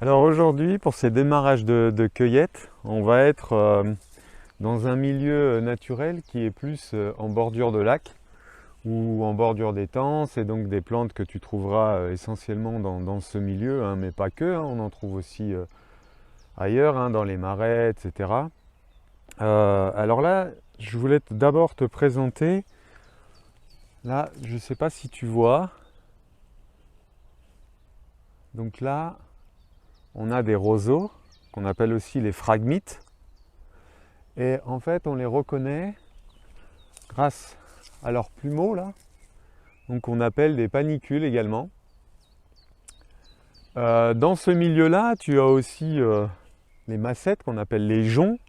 Alors aujourd'hui, pour ces démarrages de cueillette, on va être dans un milieu naturel qui est plus en bordure de lac ou en bordure d'étang. C'est donc des plantes que tu trouveras essentiellement dans ce milieu, hein, mais pas que, hein, on en trouve aussi ailleurs, hein, dans les marais, etc. Alors là, je voulais d'abord te présenter, là, je ne sais pas si tu vois, donc là, on a des roseaux qu'on appelle aussi les phragmites. Et en fait, on les reconnaît grâce à leurs plumeaux là, donc on appelle des panicules également. Dans ce milieu-là, tu as aussi les massettes qu'on appelle les joncs,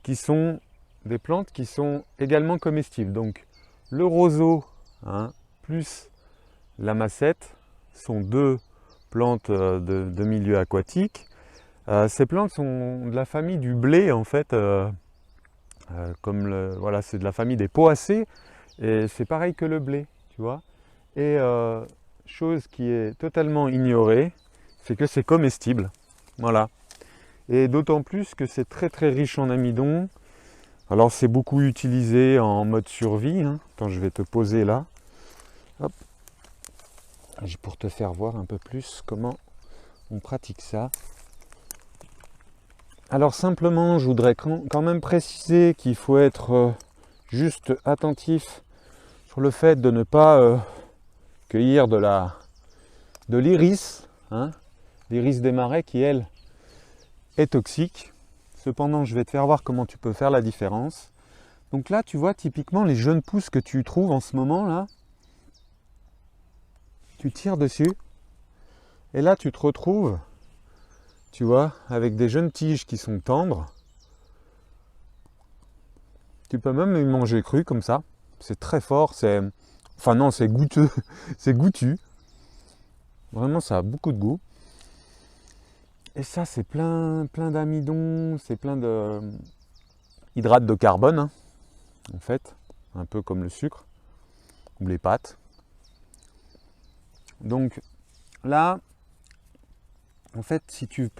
qui sont des plantes qui sont également comestibles. Donc le roseau, hein, plus la massette sont deux plantes de milieu aquatique. Ces plantes sont de la famille du blé en fait, voilà, c'est de la famille des poacées. Et c'est pareil que le blé, tu vois. Et chose qui est totalement ignorée, c'est que c'est comestible. Voilà. Et d'autant plus que c'est très très riche en amidon. Alors c'est beaucoup utilisé en mode survie, hein. Attends, je vais te poser là. Hop. Pour te faire voir un peu plus comment on pratique ça. Alors simplement, je voudrais quand même préciser qu'il faut être juste attentif sur le fait de ne pas cueillir de l'iris, hein, l'iris des marais qui, elle, est toxique. Cependant, je vais te faire voir comment tu peux faire la différence. Donc là, tu vois, typiquement, les jeunes pousses que tu trouves en ce moment, là, tu tires dessus, et là, tu te retrouves, tu vois, avec des jeunes tiges qui sont tendres. Tu peux même les manger cru comme ça. C'est très fort, c'est... Enfin non, c'est goûteux, c'est goûtu. Vraiment, ça a beaucoup de goût. Et ça, c'est plein d'amidon, c'est plein de hydrates de carbone, hein, en fait, un peu comme le sucre ou les pâtes. Donc là, en fait, si tu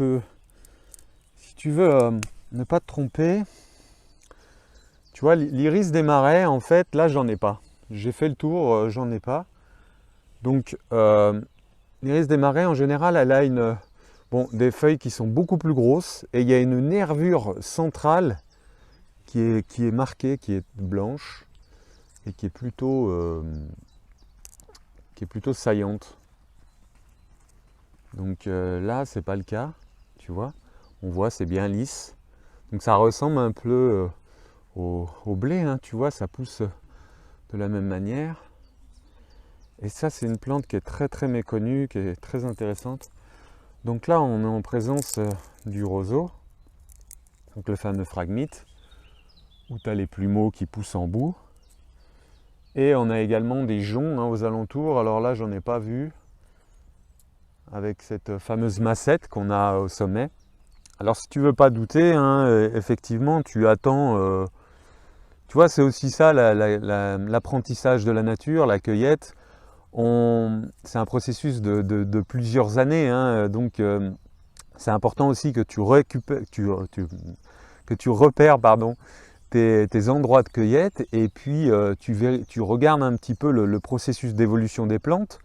veux ne pas te tromper, tu vois, l'iris des marais, en fait, là, j'en ai pas. J'ai fait le tour, j'en ai pas. Donc, l'iris des marais, en général, elle a des feuilles qui sont beaucoup plus grosses et il y a une nervure centrale qui est marquée, qui est blanche et qui est plutôt saillante. Donc là, c'est pas le cas, tu vois. On voit, c'est bien lisse. Donc ça ressemble un peu au blé, hein, tu vois, ça pousse de la même manière. Et ça, c'est une plante qui est très très méconnue, qui est très intéressante. Donc là, on est en présence du roseau, donc le fameux phragmite, où tu as les plumeaux qui poussent en bout. Et on a également des joncs, hein, aux alentours. Alors là, j'en ai pas vu, avec cette fameuse massette qu'on a au sommet. Alors si tu veux pas douter, hein, effectivement, tu attends. Tu vois, c'est aussi ça l'apprentissage de la nature, la cueillette. C'est un processus de plusieurs années, hein, donc c'est important aussi que tu récupères, que tu repères, pardon, tes endroits de cueillette et puis tu regardes un petit peu le processus d'évolution des plantes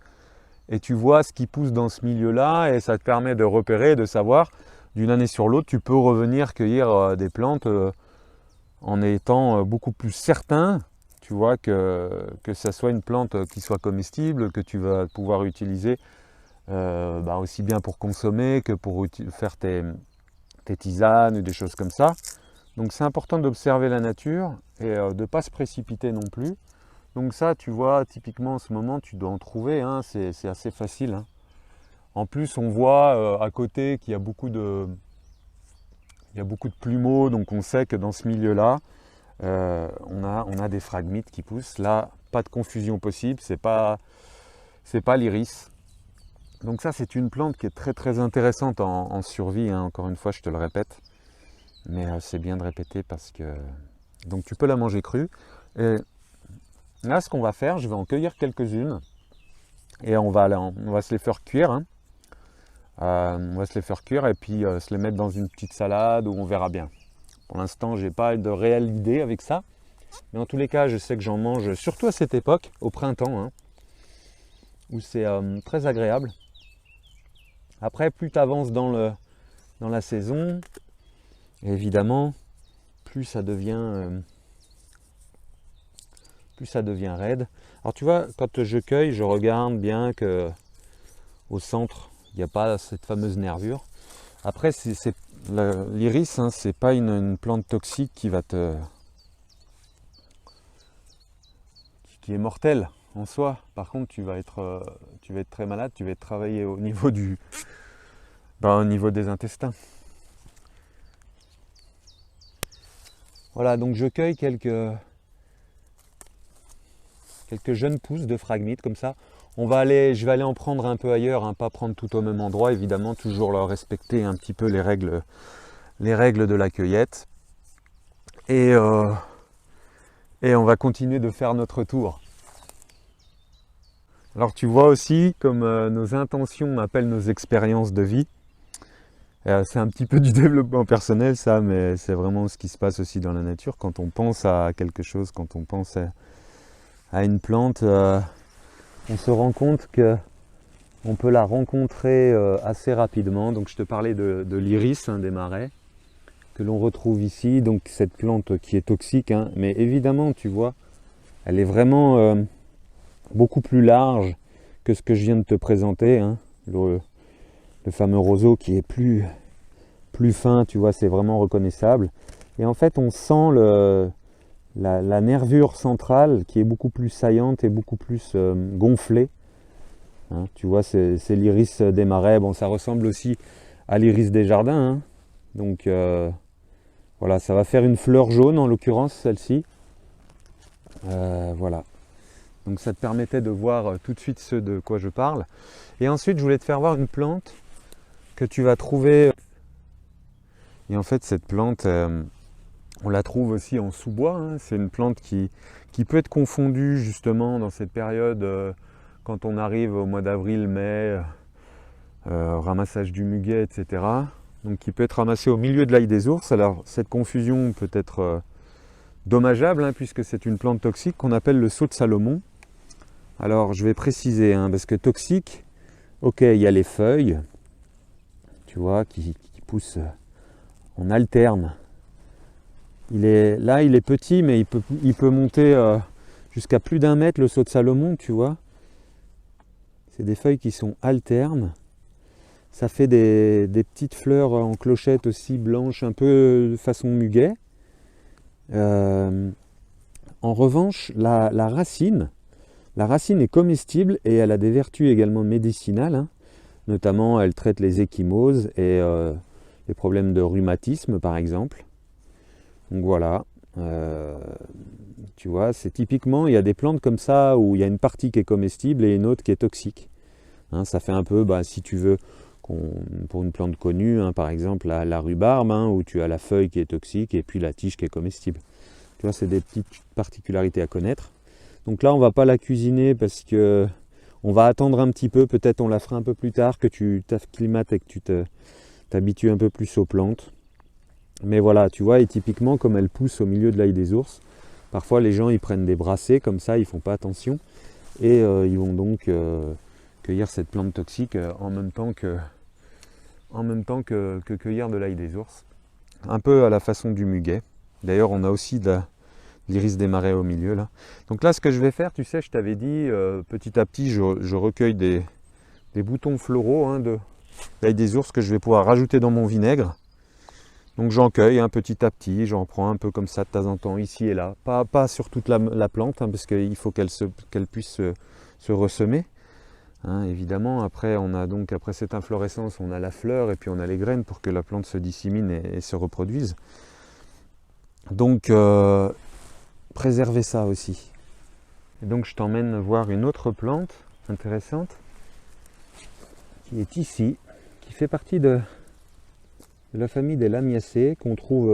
et tu vois ce qui pousse dans ce milieu-là et ça te permet de repérer, de savoir d'une année sur l'autre, tu peux revenir cueillir des plantes en étant beaucoup plus certain, tu vois, que ça soit une plante qui soit comestible, que tu vas pouvoir utiliser aussi bien pour consommer que pour faire tes tisanes ou des choses comme ça. Donc c'est important d'observer la nature et de ne pas se précipiter non plus. Donc ça, tu vois, typiquement en ce moment, tu dois en trouver, hein, c'est assez facile, hein. En plus, on voit à côté qu'il y a il y a beaucoup de plumeaux, donc on sait que dans ce milieu-là, on a des phragmites qui poussent. Là, pas de confusion possible, c'est pas l'iris. Donc ça, c'est une plante qui est très très intéressante en survie, hein, encore une fois, je te le répète. Mais c'est bien de répéter parce que... Donc tu peux la manger crue. Et là, ce qu'on va faire, je vais en cueillir quelques-unes et on va se les faire cuire, hein. On va se les faire cuire et puis se les mettre dans une petite salade ou on verra bien. Pour l'instant, j'ai pas de réelle idée avec ça. Mais en tous les cas, je sais que j'en mange surtout à cette époque, au printemps, hein, où c'est très agréable. Après, plus tu avances dans la saison, évidemment, plus ça devient raide. Alors tu vois, quand je cueille, je regarde bien que au centre, il n'y a pas cette fameuse nervure. Après, l'iris, hein, c'est pas une plante toxique qui est mortelle en soi. Par contre, tu vas être très malade, tu vas être travaillé au niveau au niveau des intestins. Voilà, donc je cueille quelques jeunes pousses de phragmites comme ça. Je vais aller en prendre un peu ailleurs, hein, pas prendre tout au même endroit, évidemment, toujours leur respecter un petit peu les règles de la cueillette. Et on va continuer de faire notre tour. Alors tu vois aussi comme nos intentions appellent nos expériences de vie. C'est un petit peu du développement personnel ça, mais c'est vraiment ce qui se passe aussi dans la nature. Quand on pense à quelque chose, quand on pense à une plante, on se rend compte qu'on peut la rencontrer assez rapidement. Donc je te parlais de l'iris, hein, des marais, que l'on retrouve ici. Donc cette plante qui est toxique, hein, mais évidemment tu vois, elle est vraiment beaucoup plus large que ce que je viens de te présenter, hein. Le fameux roseau qui est plus fin, tu vois, c'est vraiment reconnaissable. Et en fait, on sent la nervure centrale qui est beaucoup plus saillante et beaucoup plus gonflée. Hein, tu vois, c'est l'iris des marais. Bon, ça ressemble aussi à l'iris des jardins. Hein. Donc, voilà, ça va faire une fleur jaune, en l'occurrence, celle-ci. Voilà. Donc, ça te permettait de voir tout de suite ce de quoi je parle. Et ensuite, je voulais te faire voir une plante que tu vas trouver. Et en fait, cette plante, on la trouve aussi en sous-bois. Hein. C'est une plante qui peut être confondue justement dans cette période quand on arrive au mois d'avril, mai, ramassage du muguet, etc. Donc qui peut être ramassée au milieu de l'ail des ours. Alors cette confusion peut être dommageable, hein, puisque c'est une plante toxique qu'on appelle le saut de Salomon. Alors je vais préciser, hein, parce que toxique, ok, il y a les feuilles, tu vois, qui poussent en alterne. Il est petit, mais il peut monter jusqu'à plus d'1 mètre, le saut de Salomon, tu vois. C'est des feuilles qui sont alternes. Ça fait des petites fleurs en clochette aussi, blanches, un peu de façon muguet. En revanche, la racine est comestible et elle a des vertus également médicinales. Hein. Notamment, elle traite les ecchymoses et les problèmes de rhumatisme, par exemple. Donc voilà, tu vois, c'est typiquement, il y a des plantes comme ça où il y a une partie qui est comestible et une autre qui est toxique. Hein, ça fait un peu, si tu veux, pour une plante connue, hein, par exemple la rhubarbe, hein, où tu as la feuille qui est toxique et puis la tige qui est comestible. Tu vois, c'est des petites particularités à connaître. Donc là, on ne va pas la cuisiner parce que on va attendre un petit peu, peut-être on la fera un peu plus tard, que tu t'acclimates et que tu t'habitues un peu plus aux plantes. Mais voilà, tu vois, et typiquement, comme elle pousse au milieu de l'ail des ours, parfois les gens ils prennent des brassées comme ça, ils font pas attention, et ils vont donc cueillir cette plante toxique en même temps que cueillir de l'ail des ours. Un peu à la façon du muguet. D'ailleurs, on a aussi de l'iris des marais au milieu là. Donc là, ce que je vais faire, tu sais, je t'avais dit, petit à petit, je recueille des boutons floraux, hein, de l'ail des ours que je vais pouvoir rajouter dans mon vinaigre. Donc j'en cueille petit à petit, j'en prends un peu comme ça de temps en temps, ici et là. Pas sur toute la plante, hein, parce qu'il faut qu'elle puisse se ressemer. Hein, évidemment, après cette inflorescence, on a la fleur et puis on a les graines pour que la plante se dissémine et se reproduise. Donc préservez ça aussi. Et donc je t'emmène voir une autre plante intéressante qui est ici, qui fait partie de la famille des lamiacées qu'on trouve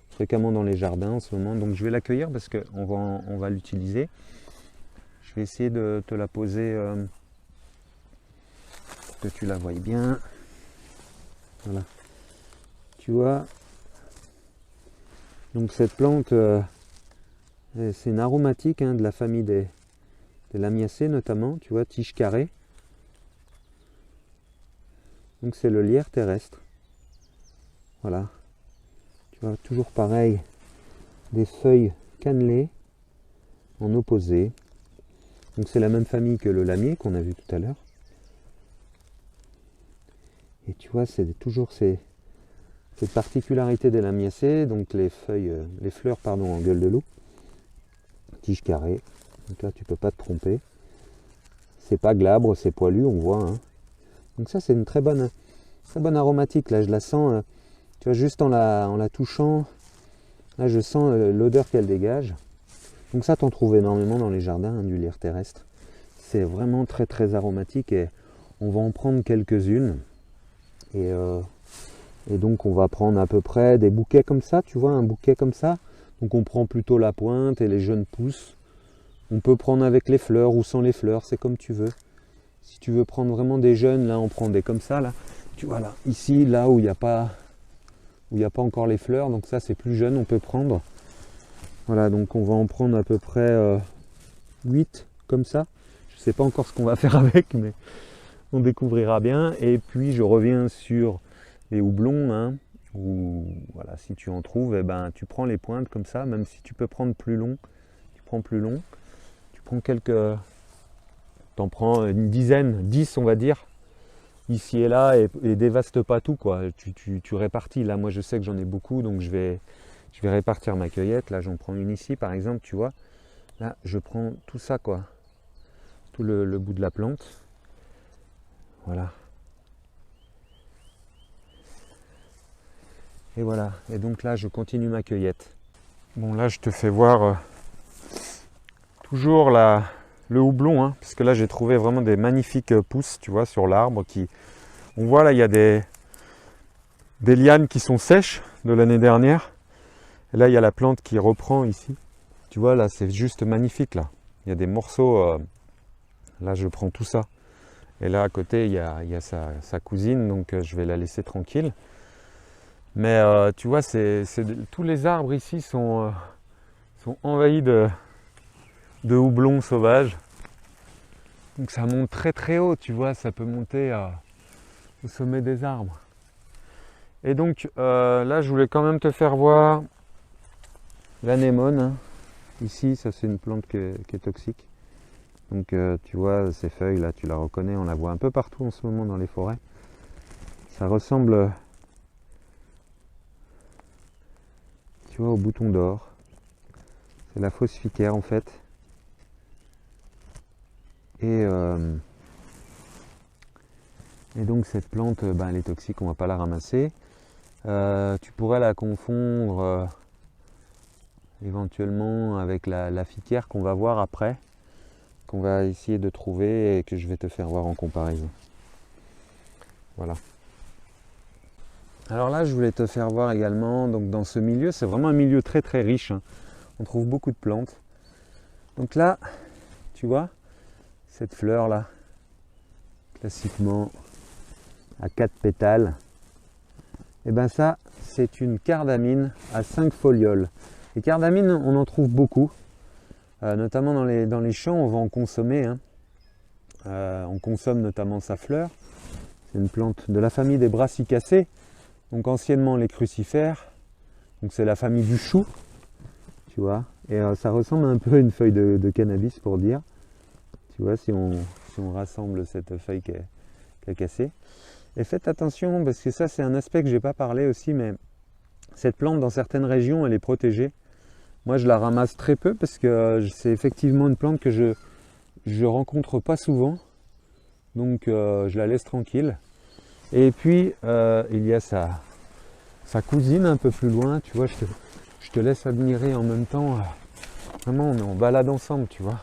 fréquemment dans les jardins en ce moment. Donc je vais l'accueillir parce qu'on va l'utiliser. Je vais essayer de te la poser pour que tu la voies bien. Voilà. Tu vois, donc cette plante, c'est une aromatique de la famille des Lamiacées notamment, tu vois, tige carrée. Donc c'est le lierre terrestre. Voilà. Tu vois, toujours pareil, des feuilles cannelées en opposé. Donc c'est la même famille que le lamier qu'on a vu tout à l'heure. Et tu vois, c'est toujours cette particularité des lamiacées, donc les fleurs en gueule de loup, tige carrée. Donc là, tu peux pas te tromper. C'est pas glabre, c'est poilu, on voit. Hein. Donc ça, c'est une très bonne aromatique. Là, je la sens, tu vois, juste en la touchant. Là, je sens l'odeur qu'elle dégage. Donc ça, t'en trouves énormément dans les jardins du lierre terrestre. C'est vraiment très très aromatique et on va en prendre quelques-unes. Et donc on va prendre à peu près des bouquets comme ça, tu vois, un bouquet comme ça. Donc on prend plutôt la pointe et les jeunes pousses. On peut prendre avec les fleurs ou sans les fleurs, c'est comme tu veux. Si tu veux prendre vraiment des jeunes, là on prend des comme ça, là. Tu vois là, ici, là où il n'y a pas encore les fleurs, donc ça c'est plus jeune, on peut prendre. Voilà, donc on va en prendre à peu près 8 comme ça. Je ne sais pas encore ce qu'on va faire avec, mais on découvrira bien. Et puis je reviens sur les houblons, hein, où voilà, si tu en trouves, eh ben, tu prends les pointes comme ça, même si tu peux prendre plus long, tu prends plus long. Tu prends t'en prends une dizaine, 10 on va dire, ici et là, et dévaste pas tout, quoi. Tu répartis. Là, moi je sais que j'en ai beaucoup, donc je vais répartir ma cueillette. Là, j'en prends une ici, par exemple, tu vois. Là, je prends tout ça, quoi. Tout le bout de la plante. Voilà. Et voilà. Et donc là, je continue ma cueillette. Bon, là, je te fais voir toujours le houblon, hein, parce que là, j'ai trouvé vraiment des magnifiques pousses, tu vois, sur l'arbre. On voit là, il y a des lianes qui sont sèches de l'année dernière. Et là, il y a la plante qui reprend ici. Tu vois, là, c'est juste magnifique, là. Il y a des morceaux. Là, je prends tout ça. Et là, à côté, il y a sa cousine, donc je vais la laisser tranquille. Mais tu vois, tous les arbres ici sont envahis de houblon sauvage. Donc ça monte très très haut, tu vois, ça peut monter au sommet des arbres. Et donc là, je voulais quand même te faire voir l'anémone. Hein. Ici, ça c'est une plante qui est toxique. Donc tu vois, ces feuilles là, tu la reconnais, on la voit un peu partout en ce moment dans les forêts. Ça ressemble, tu vois, au bouton d'or. C'est la phosphicare en fait. Et donc cette plante, elle est toxique, on ne va pas la ramasser. Tu pourrais la confondre éventuellement avec la ficaire qu'on va voir après, qu'on va essayer de trouver et que je vais te faire voir en comparaison. Voilà. Alors là, je voulais te faire voir également, donc dans ce milieu, c'est vraiment un milieu très très riche. Hein. On trouve beaucoup de plantes. Donc là, tu vois, cette fleur là, classiquement à 4 pétales, et ben ça, c'est une cardamine à 5 folioles. Les cardamines, on en trouve beaucoup, notamment dans les champs, on va en consommer. Hein. On consomme notamment sa fleur. C'est une plante de la famille des brassicacées, donc anciennement les crucifères. Donc c'est la famille du chou, tu vois. Et ça ressemble un peu à une feuille de cannabis pour dire. Tu vois, si on rassemble cette feuille qui est cassée. Et faites attention, parce que ça c'est un aspect que je n'ai pas parlé aussi, mais cette plante dans certaines régions elle est protégée. Moi je la ramasse très peu parce que c'est effectivement une plante que je rencontre pas souvent. Donc je la laisse tranquille. Et puis il y a sa cousine un peu plus loin, tu vois, je te laisse admirer en même temps. Vraiment on est en balade ensemble, tu vois.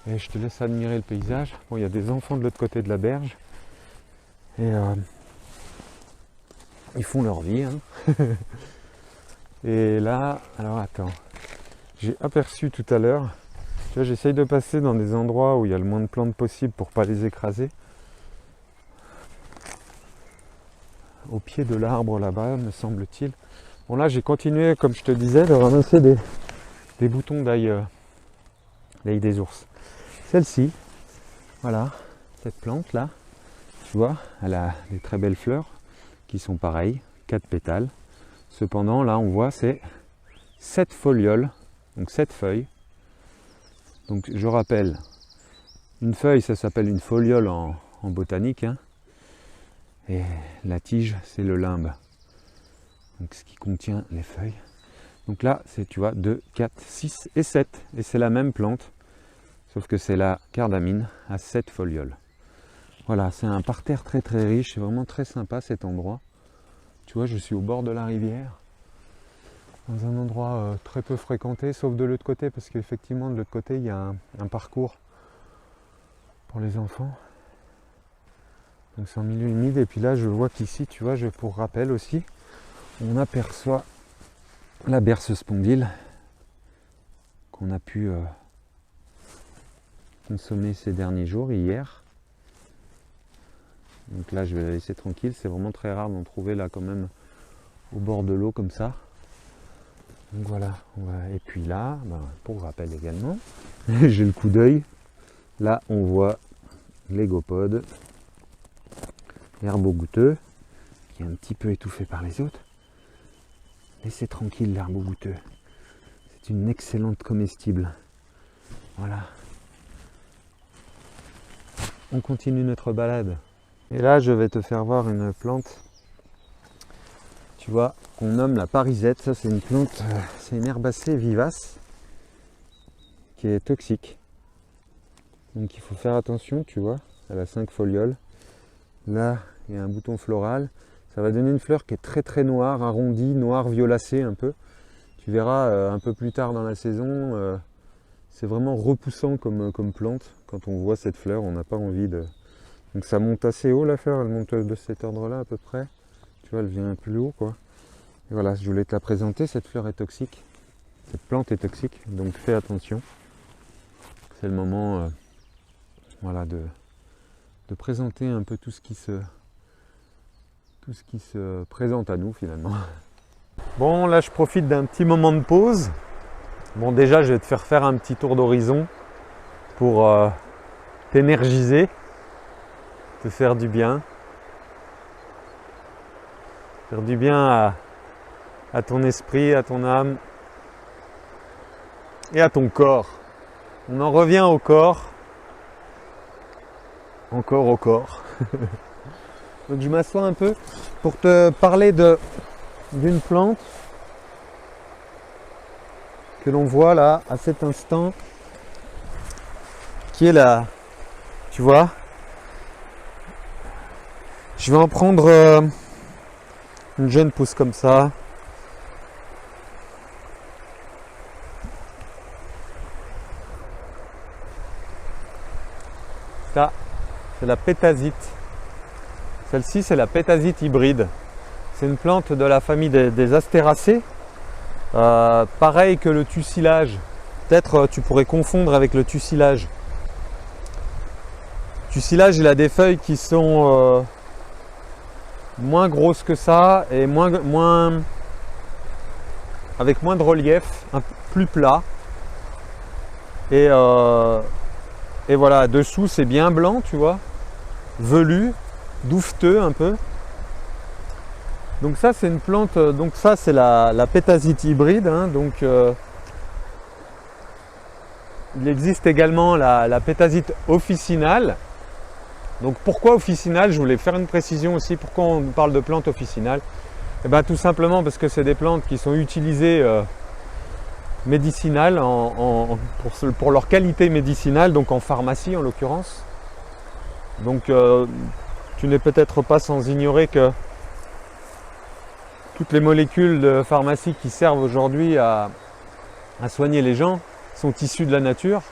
Et je te laisse admirer le paysage. Bon, il y a des enfants de l'autre côté de la berge. Et ils font leur vie. Hein. Et là, alors attends, j'ai aperçu tout à l'heure, tu vois, j'essaye de passer dans des endroits où il y a le moins de plantes possible pour pas les écraser. au pied de l'arbre là-bas, me semble-t-il. Bon là j'ai continué, comme je te disais, de ramasser des boutons d'ail des ours. Celle-ci, voilà, cette plante là, tu vois, elle a des très belles fleurs qui sont pareilles, 4 pétales. Cependant là on voit c'est 7 folioles, donc 7 feuilles. Donc je rappelle, une feuille ça s'appelle une foliole en botanique, hein. Et la tige c'est le limbe, donc ce qui contient les feuilles. Donc là c'est, tu vois, 2, 4, 6 et 7, et c'est la même plante, sauf que c'est la cardamine à 7 folioles. Voilà, c'est un parterre très très riche, c'est vraiment très sympa cet endroit. Tu vois, je suis au bord de la rivière, dans un endroit très peu fréquenté, sauf de l'autre côté, parce qu'effectivement de l'autre côté il y a un parcours pour les enfants. Donc c'est en milieu humide, et puis là je vois qu'ici, tu vois, pour rappel aussi, on aperçoit la berce spondyle qu'on a pu consommer ces derniers jours, hier. Donc là je vais la laisser tranquille, c'est vraiment très rare d'en trouver là quand même au bord de l'eau comme ça. Donc voilà, et puis là, pour rappel également, j'ai le coup d'œil, là on voit l'égopode, l'herbe au goûteux, qui est un petit peu étouffé par les autres. Laissez tranquille l'herbe au goûteux, c'est une excellente comestible. Voilà. On continue notre balade. Et là je vais te faire voir une plante, tu vois, qu'on nomme la parisette. Ça c'est une plante, c'est une herbacée vivace qui est toxique. Donc il faut faire attention, tu vois, elle a 5 folioles. Là il y a un bouton floral, ça va donner une fleur qui est très très noire, arrondie, noire violacée un peu. Tu verras un peu plus tard dans la saison, c'est vraiment repoussant comme plante. Quand on voit cette fleur, on n'a pas envie de... Donc ça monte assez haut la fleur, elle monte de cet ordre-là à peu près. Tu vois, elle vient plus haut quoi. Et voilà, je voulais te la présenter, cette fleur est toxique. Cette plante est toxique, donc fais attention. C'est le moment voilà, de présenter un peu tout ce qui se présente à nous finalement. Bon, là je profite d'un petit moment de pause. Bon, déjà je vais te faire un petit tour d'horizon pour t'énergiser, te faire du bien. Faire du bien à ton esprit, à ton âme et à ton corps. On en revient au corps. Encore au corps. Donc je m'assois un peu pour te parler d'une plante que l'on voit là à cet instant, qui est là, tu vois. Je vais en prendre une jeune pousse comme ça. Ça, c'est la pétasite. Celle-ci, c'est la pétasite hybride. C'est une plante de la famille des astéracées. Pareil que le tussilage. Peut-être tu pourrais confondre avec le tussilage. Le tussilage, il a des feuilles qui sont moins grosses que ça et avec moins de relief, un peu plus plat. Et voilà, dessous c'est bien blanc, tu vois, velu, douveteux un peu. Donc ça c'est une plante, donc ça c'est la pétasite hybride, hein, donc il existe également la pétasite officinale. Donc pourquoi officinale? Je voulais faire une précision aussi, pourquoi on parle de plantes officinales. Et bien tout simplement parce que c'est des plantes qui sont utilisées médicinales pour leur qualité médicinale, donc en pharmacie en l'occurrence. Donc tu n'es peut-être pas sans ignorer que toutes les molécules de pharmacie qui servent aujourd'hui à soigner les gens sont issues de la nature,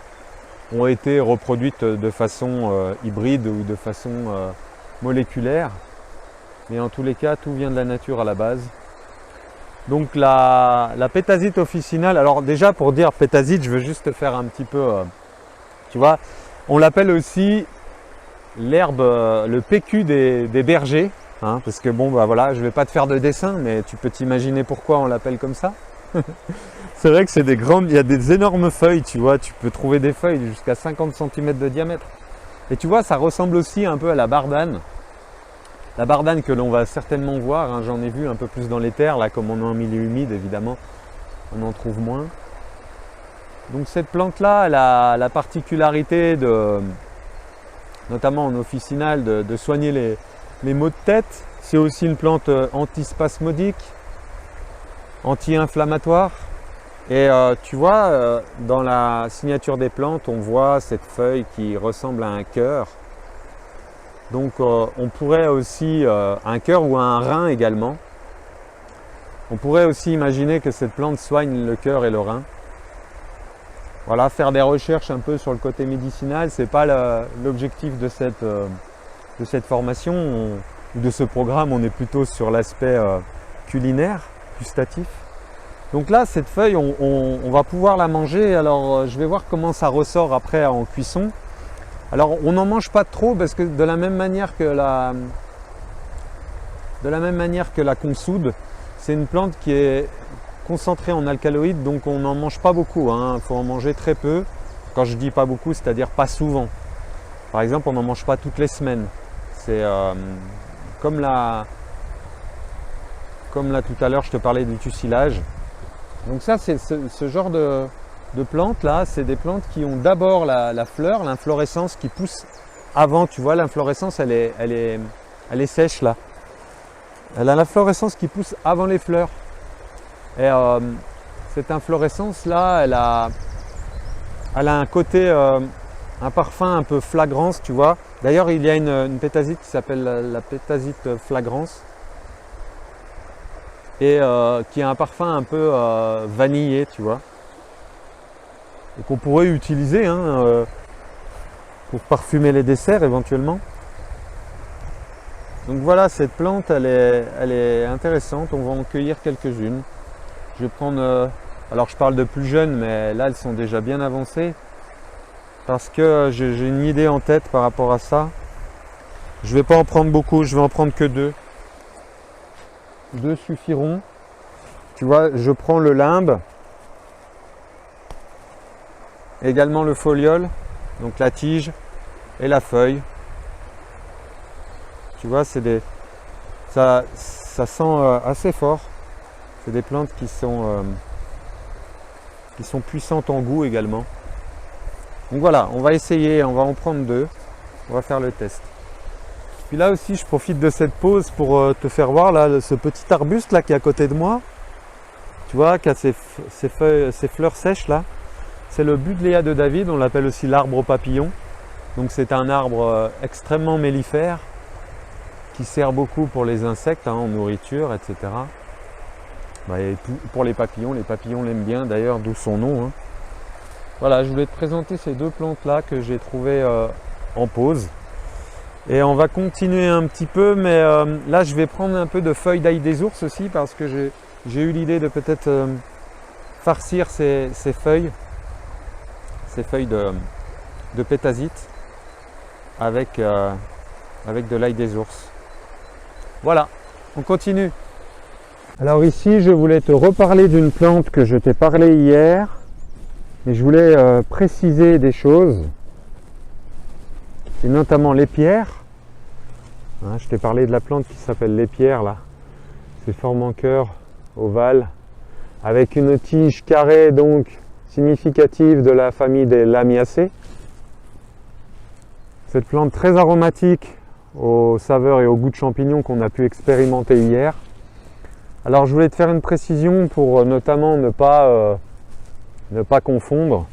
ont été reproduites de façon hybride ou de façon moléculaire. Mais en tous les cas, tout vient de la nature à la base. Donc la pétasite officinale, alors déjà pour dire pétasite, je veux juste faire un petit peu, tu vois, on l'appelle aussi l'herbe, le PQ des bergers. hein, parce que bon, bah voilà, je vais pas te faire de dessin, mais tu peux t'imaginer pourquoi on l'appelle comme ça. C'est vrai que c'est des grandes, il y a des énormes feuilles, tu vois, tu peux trouver des feuilles jusqu'à 50 cm de diamètre. Et tu vois, ça ressemble aussi un peu à la bardane. La bardane que l'on va certainement voir, hein, j'en ai vu un peu plus dans les terres, là comme on est en milieu humide évidemment, on en trouve moins. Donc cette plante-là, elle a la particularité de, notamment en officinal, de soigner les maux de tête. C'est aussi une plante antispasmodique, anti-inflammatoire. Et tu vois, dans la signature des plantes, on voit cette feuille qui ressemble à un cœur. Donc on pourrait aussi, un cœur ou un rein également, on pourrait aussi imaginer que cette plante soigne le cœur et le rein. Voilà, faire des recherches un peu sur le côté médicinal, ce n'est pas l'objectif de cette formation ou de ce programme, on est plutôt sur l'aspect culinaire, gustatif. Donc là, cette feuille, on va pouvoir la manger. Alors je vais voir comment ça ressort après en cuisson. Alors on n'en mange pas trop parce que de la même manière que la consoude, c'est une plante qui est concentrée en alcaloïdes, donc on n'en mange pas beaucoup, hein. Il faut en manger très peu. Quand je dis pas beaucoup, c'est-à-dire pas souvent. Par exemple, on n'en mange pas toutes les semaines. C'est comme là tout à l'heure, je te parlais du tussilage. Donc ça, c'est ce genre de plantes là, c'est des plantes qui ont d'abord la fleur, l'inflorescence qui pousse avant. Tu vois, l'inflorescence elle est sèche là. Elle a l'inflorescence qui pousse avant les fleurs. Et cette inflorescence là, elle a un côté, un parfum un peu flagrance, tu vois. D'ailleurs, il y a une pétasite qui s'appelle la pétasite flagrance et qui a un parfum un peu vanillé, tu vois. Et qu'on pourrait utiliser hein, pour parfumer les desserts éventuellement. Donc voilà, cette plante, elle est intéressante. On va en cueillir quelques-unes. Je vais prendre, alors je parle de plus jeunes, mais là elles sont déjà bien avancées. Parce que j'ai une idée en tête par rapport à ça. Je ne vais pas en prendre beaucoup, je vais en prendre que deux. Deux suffiront. Tu vois, je prends le limbe. Également le foliole, donc la tige et la feuille. Tu vois, ça sent assez fort. C'est des plantes qui sont puissantes en goût également. Donc voilà, on va essayer, on va en prendre deux. On va faire le test. Puis là aussi, je profite de cette pause pour te faire voir là, ce petit arbuste là qui est à côté de moi. Tu vois, qui a ses fleurs sèches là. C'est le Buddleia de David, on l'appelle aussi l'arbre aux papillons. Donc c'est un arbre extrêmement mellifère qui sert beaucoup pour les insectes, hein, en nourriture, etc. Bah, et pour les papillons l'aiment bien d'ailleurs, d'où son nom. Hein. Voilà, je voulais te présenter ces deux plantes-là que j'ai trouvées en pause. Et on va continuer un petit peu, mais là je vais prendre un peu de feuilles d'ail des ours aussi parce que j'ai eu l'idée de peut-être farcir ces feuilles de pétasite avec de l'ail des ours. Voilà, on continue. Alors ici, je voulais te reparler d'une plante que je t'ai parlé hier, et je voulais préciser des choses, et notamment l'épière. Hein, je t'ai parlé de la plante qui s'appelle l'épière là. C'est forme en cœur ovale, avec une tige carrée donc significative de la famille des Lamiacées. Cette plante très aromatique aux saveurs et au goût de champignons qu'on a pu expérimenter hier. Alors je voulais te faire une précision pour notamment ne pas confondre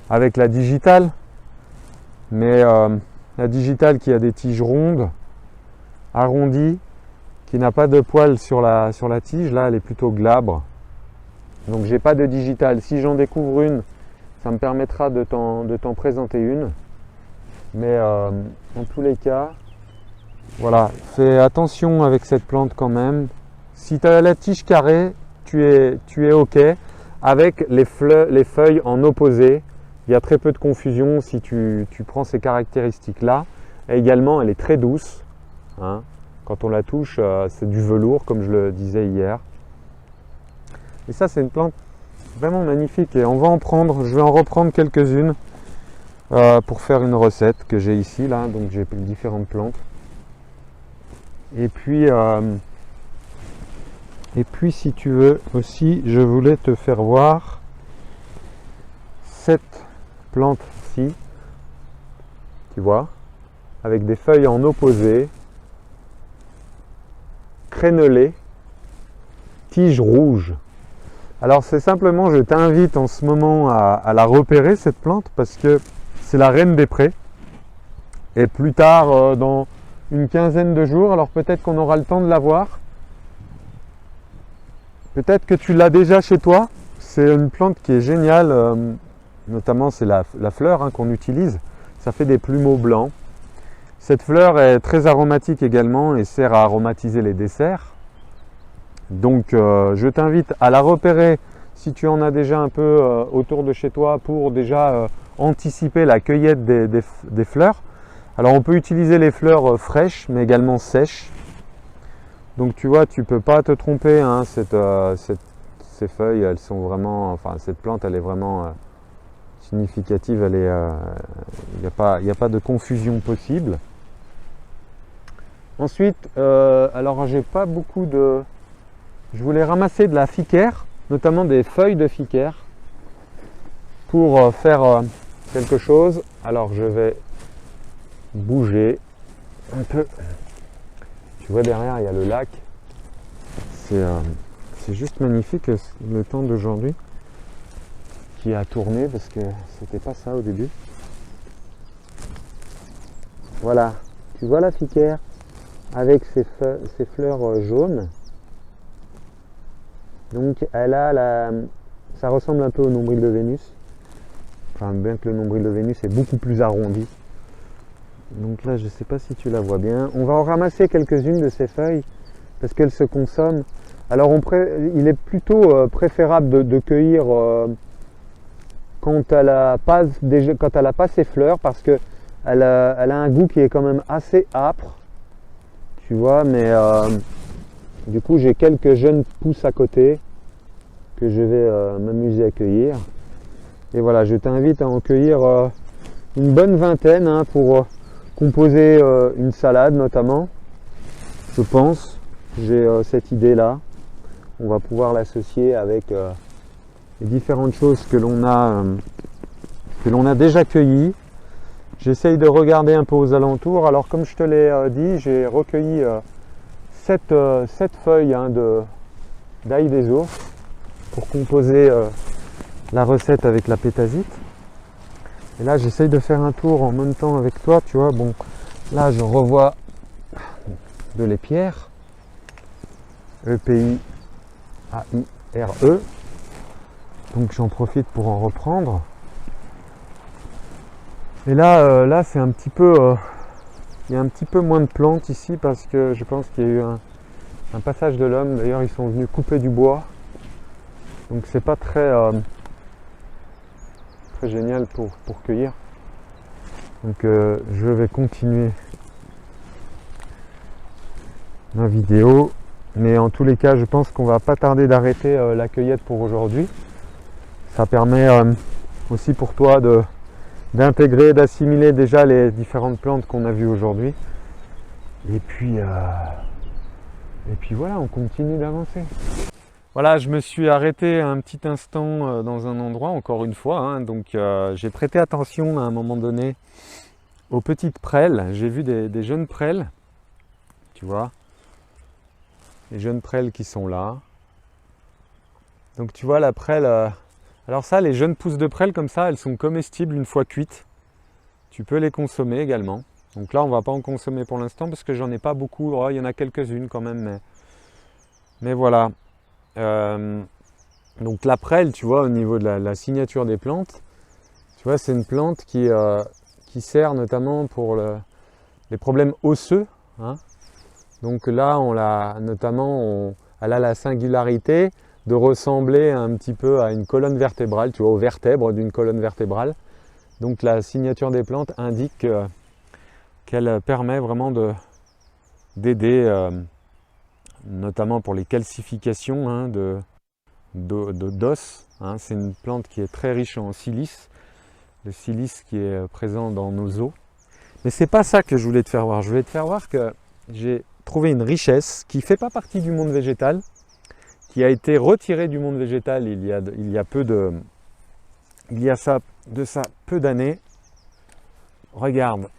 avec la digitale, mais la digitale qui a des tiges rondes, arrondies, qui n'a pas de poils sur la tige, là elle est plutôt glabre. Donc j'ai pas de digitale. Si j'en découvre une, ça me permettra de t'en présenter une. Mais en tous les cas, voilà, fais attention avec cette plante quand même. Si tu as la tige carrée, tu es OK. Avec les feuilles en opposé, il y a très peu de confusion si tu prends ces caractéristiques-là. Et également, elle est très douce. Hein. Quand on la touche, c'est du velours, comme je le disais hier. Et ça, c'est une plante vraiment magnifique. Et on va en prendre, je vais en reprendre quelques-unes pour faire une recette que j'ai ici, là. Donc j'ai différentes plantes. Et puis, si tu veux aussi, je voulais te faire voir cette plante-ci, tu vois, avec des feuilles en opposé, crénelées, tiges rouges. Alors c'est simplement, je t'invite en ce moment à la repérer, cette plante, parce que c'est la reine des prés. Et plus tard, dans une quinzaine de jours, alors peut-être qu'on aura le temps de la voir. Peut-être que tu l'as déjà chez toi. C'est une plante qui est géniale, notamment c'est la fleur qu'on utilise. Ça fait des plumeaux blancs. Cette fleur est très aromatique également et sert à aromatiser les desserts. Donc je t'invite à la repérer si tu en as déjà un peu autour de chez toi pour déjà anticiper la cueillette des fleurs. Alors on peut utiliser les fleurs fraîches mais également sèches. Donc tu vois, tu peux pas te tromper, hein, ces feuilles, elles sont vraiment, enfin cette plante elle est vraiment significative, elle est, y a pas de confusion possible. Ensuite, alors j'ai pas beaucoup de, je voulais ramasser de la ficaire, notamment des feuilles de ficaire pour faire quelque chose. Alors je vais bouger un peu. Tu vois derrière il y a le lac. C'est juste magnifique le temps d'aujourd'hui qui a tourné parce que c'était pas ça au début. Voilà, tu vois la ficaire avec ses fleurs jaunes. Donc elle a ça ressemble un peu au nombril de Vénus. Enfin bien que le nombril de Vénus est beaucoup plus arrondi. Donc là je ne sais pas si tu la vois bien. On va en ramasser quelques-unes de ces feuilles parce qu'elles se consomment. Alors il est plutôt préférable de cueillir quand elle n'a pas ses fleurs parce que elle a un goût qui est quand même assez âpre. Tu vois, mais du coup j'ai quelques jeunes pousses à côté que je vais m'amuser à cueillir. Et voilà, je t'invite à en cueillir une bonne vingtaine pour composer une salade notamment. Je pense, j'ai cette idée là. On va pouvoir l'associer avec les différentes choses que l'on a déjà cueillies. J'essaye de regarder un peu aux alentours. Alors comme je te l'ai dit, j'ai recueilli 7 feuilles d'ail des ours pour composer la recette avec la pétasite. Et là j'essaye de faire un tour en même temps avec toi, tu vois. Bon, là je revois de l'épierre, EPIAIRE. Donc j'en profite pour en reprendre. Et là c'est un petit peu, il y a un petit peu moins de plantes ici parce que je pense qu'il y a eu un passage de l'homme. D'ailleurs ils sont venus couper du bois. Donc c'est pas très génial pour cueillir. Donc je vais continuer ma vidéo. Mais en tous les cas, je pense qu'on va pas tarder d'arrêter la cueillette pour aujourd'hui. Ça permet aussi pour toi d'intégrer, d'assimiler déjà les différentes plantes qu'on a vues aujourd'hui. Et puis voilà, on continue d'avancer. Voilà, je me suis arrêté un petit instant dans un endroit, encore une fois. Hein, donc j'ai prêté attention à un moment donné aux petites prêles. J'ai vu des jeunes prêles, tu vois. Les jeunes prêles qui sont là. Donc tu vois la prêle. Alors ça, les jeunes pousses de prêle comme ça, elles sont comestibles une fois cuites. Tu peux les consommer également. Donc là, on ne va pas en consommer pour l'instant parce que j'en ai pas beaucoup. Oh, il y en a quelques-unes quand même, mais voilà. Donc la prêle, tu vois, au niveau de la signature des plantes, tu vois, c'est une plante qui sert notamment pour les problèmes osseux. Hein. Donc là, elle a la singularité de ressembler un petit peu à une colonne vertébrale, tu vois, aux vertèbres d'une colonne vertébrale. Donc la signature des plantes indique qu'elle permet vraiment d'aider notamment pour les calcifications hein, d'os. Hein. C'est une plante qui est très riche en silice, le silice qui est présent dans nos os. Mais c'est pas ça que je voulais te faire voir. Je voulais te faire voir que j'ai trouvé une richesse qui ne fait pas partie du monde végétal, qui a été retirée du monde végétal il y a de ça peu d'années. Regarde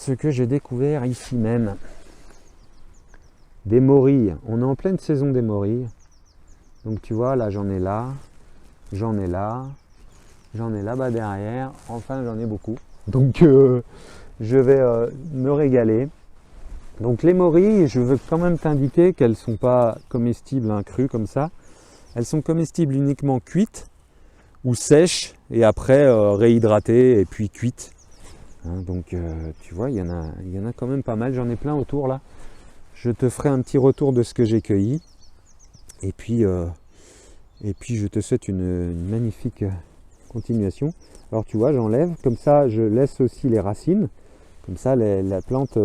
ce que j'ai découvert ici même. Des morilles. On est en pleine saison des morilles. Donc tu vois, là j'en ai là, j'en ai là, j'en ai là-bas derrière. Enfin j'en ai beaucoup. Donc je vais me régaler. Donc les morilles, je veux quand même t'indiquer qu'elles ne sont pas comestibles crues comme ça. Elles sont comestibles uniquement cuites ou sèches et après réhydratées et puis cuites. Hein, donc tu vois, il y en a quand même pas mal. J'en ai plein autour là. Je te ferai un petit retour de ce que j'ai cueilli. Et puis je te souhaite une magnifique continuation. Alors tu vois, j'enlève, comme ça je laisse aussi les racines. Comme ça la plante,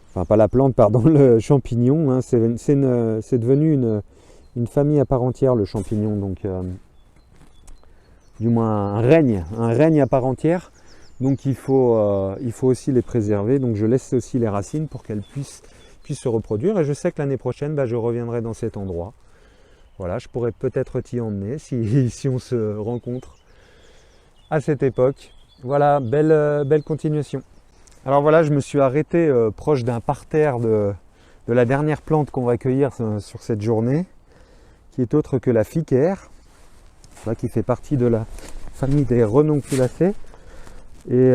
enfin pas la plante, pardon, le champignon, hein, c'est devenu une famille à part entière le champignon. Donc du moins un règne à part entière. Donc il faut aussi les préserver. Donc je laisse aussi les racines pour qu'elles puissent se reproduire. Et je sais que l'année prochaine, je reviendrai dans cet endroit. Voilà, je pourrais peut-être t'y emmener si on se rencontre à cette époque. Voilà, belle continuation. Alors voilà, je me suis arrêté proche d'un parterre de la dernière plante qu'on va cueillir sur cette journée, qui est autre que la ficaire, qui fait partie de la famille des renonculacées. Et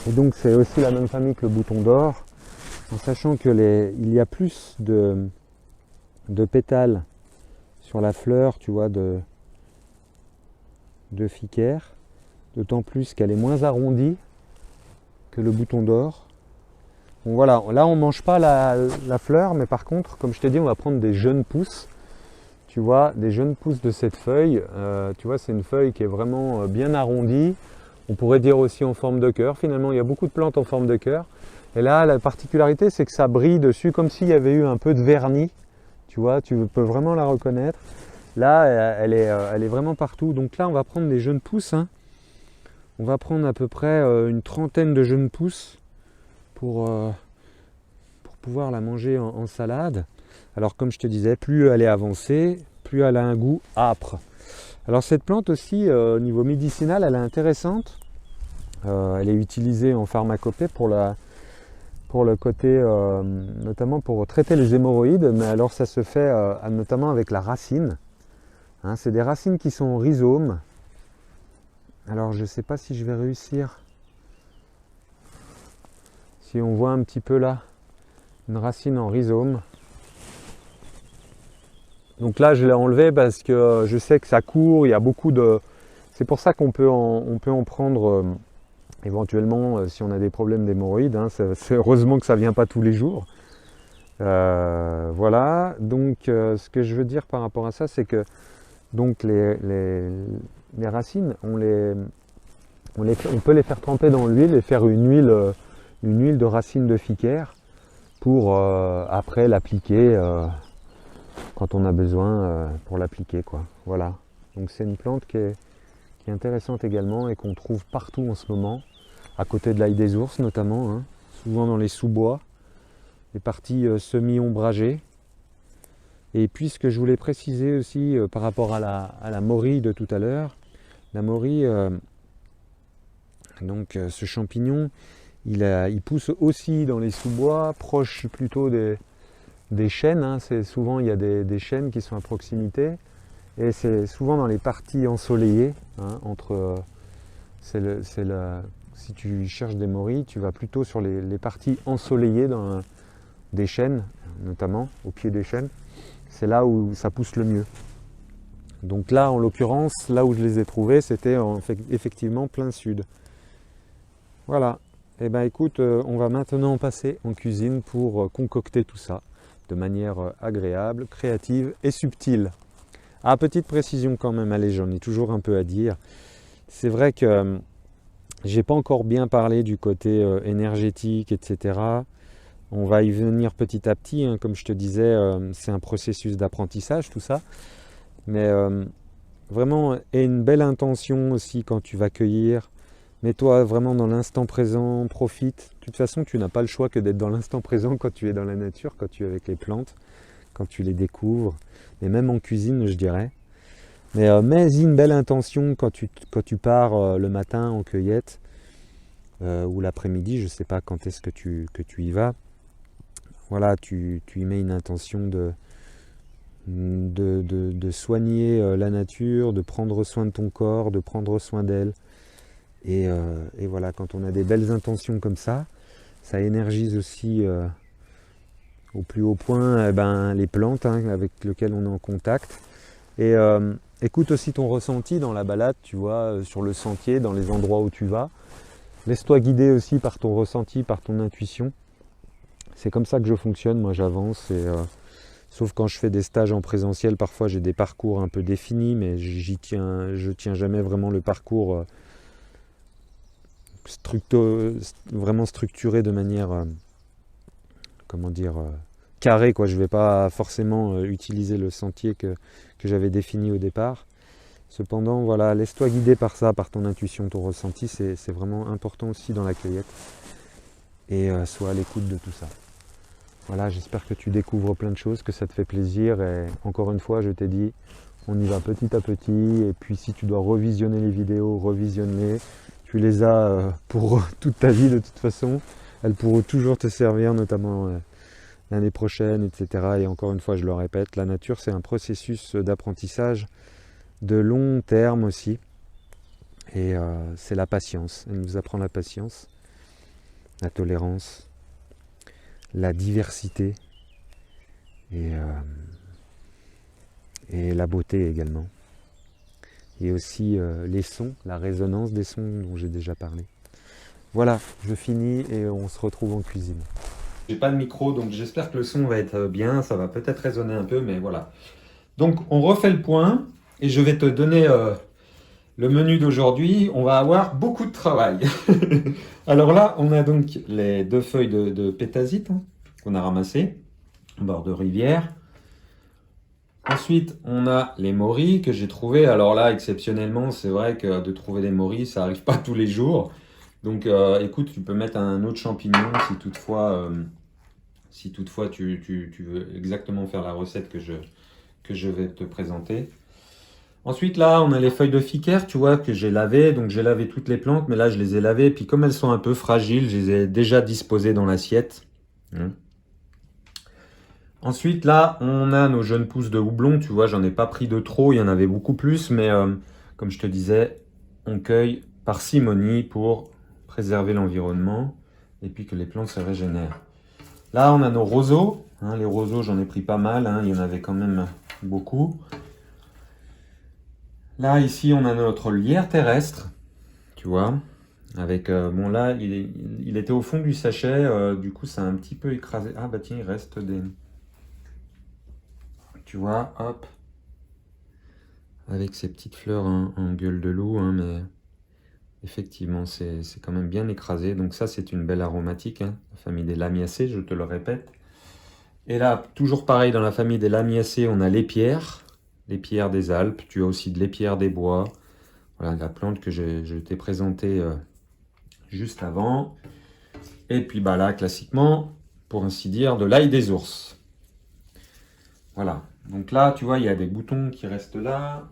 donc c'est aussi la même famille que le bouton d'or, en sachant que il y a plus de pétales sur la fleur, tu vois, de ficaire, d'autant plus qu'elle est moins arrondie que le bouton d'or. Bon voilà, là on ne mange pas la fleur, mais par contre, comme je t'ai dit, on va prendre des jeunes pousses. Tu vois, des jeunes pousses de cette feuille. Tu vois, c'est une feuille qui est vraiment bien arrondie. On pourrait dire aussi en forme de cœur. Finalement, il y a beaucoup de plantes en forme de cœur. Et là, la particularité, c'est que ça brille dessus comme s'il y avait eu un peu de vernis. Tu vois, tu peux vraiment la reconnaître. Là, elle est vraiment partout. Donc là, on va prendre des jeunes pousses. Hein. On va prendre à peu près une trentaine de jeunes pousses pour pouvoir la manger en salade. Alors comme je te disais, plus elle est avancée, plus elle a un goût âpre. Alors cette plante aussi, au niveau médicinal, elle est intéressante. Elle est utilisée en pharmacopée pour le côté, notamment pour traiter les hémorroïdes, mais alors ça se fait notamment avec la racine. Hein, c'est des racines qui sont en rhizome. Alors je ne sais pas si je vais réussir. Si on voit un petit peu là, une racine en rhizome. Donc là je l'ai enlevé parce que je sais que ça court, il y a beaucoup de... C'est pour ça qu'on peut en prendre éventuellement si on a des problèmes d'hémorroïdes. Hein, c'est heureusement que ça ne vient pas tous les jours. Voilà, donc ce que je veux dire par rapport à ça, c'est que donc les racines, on peut les faire tremper dans l'huile et faire une huile de racines de ficaire pour après l'appliquer quand on a besoin pour l'appliquer, quoi. Voilà, donc c'est une plante qui est intéressante également et qu'on trouve partout en ce moment, à côté de l'ail des ours notamment, hein, souvent dans les sous-bois, les parties semi-ombragées. Et puis ce que je voulais préciser aussi par rapport à la morille de tout à l'heure, la morille, donc ce champignon, il pousse aussi dans les sous-bois, proche plutôt des chênes. Hein. Souvent il y a des chênes qui sont à proximité, et c'est souvent dans les parties ensoleillées. Hein, si tu cherches des morilles, tu vas plutôt sur les parties ensoleillées des chênes, notamment au pied des chênes. C'est là où ça pousse le mieux. Donc là, en l'occurrence, là où je les ai trouvés, c'était effectivement plein sud. Voilà. Et bien écoute, on va maintenant passer en cuisine pour concocter tout ça de manière agréable, créative et subtile. Ah, petite précision quand même, allez, j'en ai toujours un peu à dire. C'est vrai que J'ai pas encore bien parlé du côté énergétique, etc. On va y venir petit à petit, hein, comme je te disais, c'est un processus d'apprentissage tout ça. Mais vraiment, aie une belle intention aussi quand tu vas cueillir. Mets-toi vraiment dans l'instant présent, profite. De toute façon, tu n'as pas le choix que d'être dans l'instant présent quand tu es dans la nature, quand tu es avec les plantes, quand tu les découvres. Et même en cuisine, je dirais. Mais mets-y une belle intention quand tu pars le matin en cueillette ou l'après-midi, je ne sais pas quand est-ce que tu y vas. Voilà, tu y mets une intention de soigner la nature, de prendre soin de ton corps, de prendre soin d'elle. Et voilà, quand on a des belles intentions comme ça énergise aussi au plus haut point les plantes hein, avec lesquelles on est en contact. Et écoute aussi ton ressenti dans la balade, tu vois, sur le sentier, dans les endroits où tu vas. Laisse-toi guider aussi par ton ressenti, par ton intuition. C'est comme ça que je fonctionne, moi j'avance. Sauf quand je fais des stages en présentiel, parfois j'ai des parcours un peu définis, mais je tiens jamais vraiment le parcours vraiment structuré de manière, comment dire, carrée, quoi. Je ne vais pas forcément utiliser le sentier que j'avais défini au départ. Cependant, voilà, laisse-toi guider par ça, par ton intuition, ton ressenti, c'est vraiment important aussi dans la cueillette. Et sois à l'écoute de tout ça. Voilà, j'espère que tu découvres plein de choses, que ça te fait plaisir. Et encore une fois, je t'ai dit, on y va petit à petit. Et puis si tu dois revisionner les vidéos, revisionne-les. Tu les as pour toute ta vie de toute façon. Elles pourront toujours te servir, notamment l'année prochaine, etc. Et encore une fois, je le répète, la nature, c'est un processus d'apprentissage de long terme aussi. Et c'est la patience. Elle nous apprend la patience, la tolérance, la diversité et la beauté également. Et aussi les sons, la résonance des sons dont j'ai déjà parlé. Voilà, je finis et on se retrouve en cuisine. J'ai pas de micro, donc j'espère que le son va être bien. Ça va peut-être résonner un peu, mais voilà. Donc on refait le point et je vais te donner le menu d'aujourd'hui. On va avoir beaucoup de travail. Alors là, on a donc les 2 feuilles de pétasite hein, qu'on a ramassées au bord de rivière. Ensuite, on a les morilles que j'ai trouvées. Alors là, exceptionnellement, c'est vrai que de trouver des morilles, ça n'arrive pas tous les jours. Donc écoute, tu peux mettre un autre champignon si toutefois tu veux exactement faire la recette que je vais te présenter. Ensuite, là, on a les feuilles de ficaire, tu vois, que j'ai lavées. Donc j'ai lavé toutes les plantes, mais là, je les ai lavées. Puis comme elles sont un peu fragiles, je les ai déjà disposées dans l'assiette. Hein. Ensuite, là, on a nos jeunes pousses de houblon. Tu vois, j'en ai pas pris de trop, il y en avait beaucoup plus. Mais comme je te disais, on cueille parcimonie pour préserver l'environnement et puis que les plantes se régénèrent. Là, on a nos roseaux. Hein, les roseaux, j'en ai pris pas mal. Hein, il y en avait quand même beaucoup. Là, ici, on a notre lierre terrestre. Tu vois, avec, bon là, il était au fond du sachet. Du coup, ça a un petit peu écrasé. Ah bah tiens, il reste des... Tu vois, hop. Avec ces petites fleurs en gueule de loup, hein, mais effectivement, c'est quand même bien écrasé. Donc ça, c'est une belle aromatique, hein, la famille des Lamiacées, je te le répète. Et là, toujours pareil, dans la famille des Lamiacées, on a l'épierre des Alpes. Tu as aussi de l'épierre des bois. Voilà, la plante que je t'ai présentée juste avant. Et puis bah là, classiquement, pour ainsi dire, de l'ail des ours. Voilà. Donc là, tu vois, il y a des boutons qui restent là.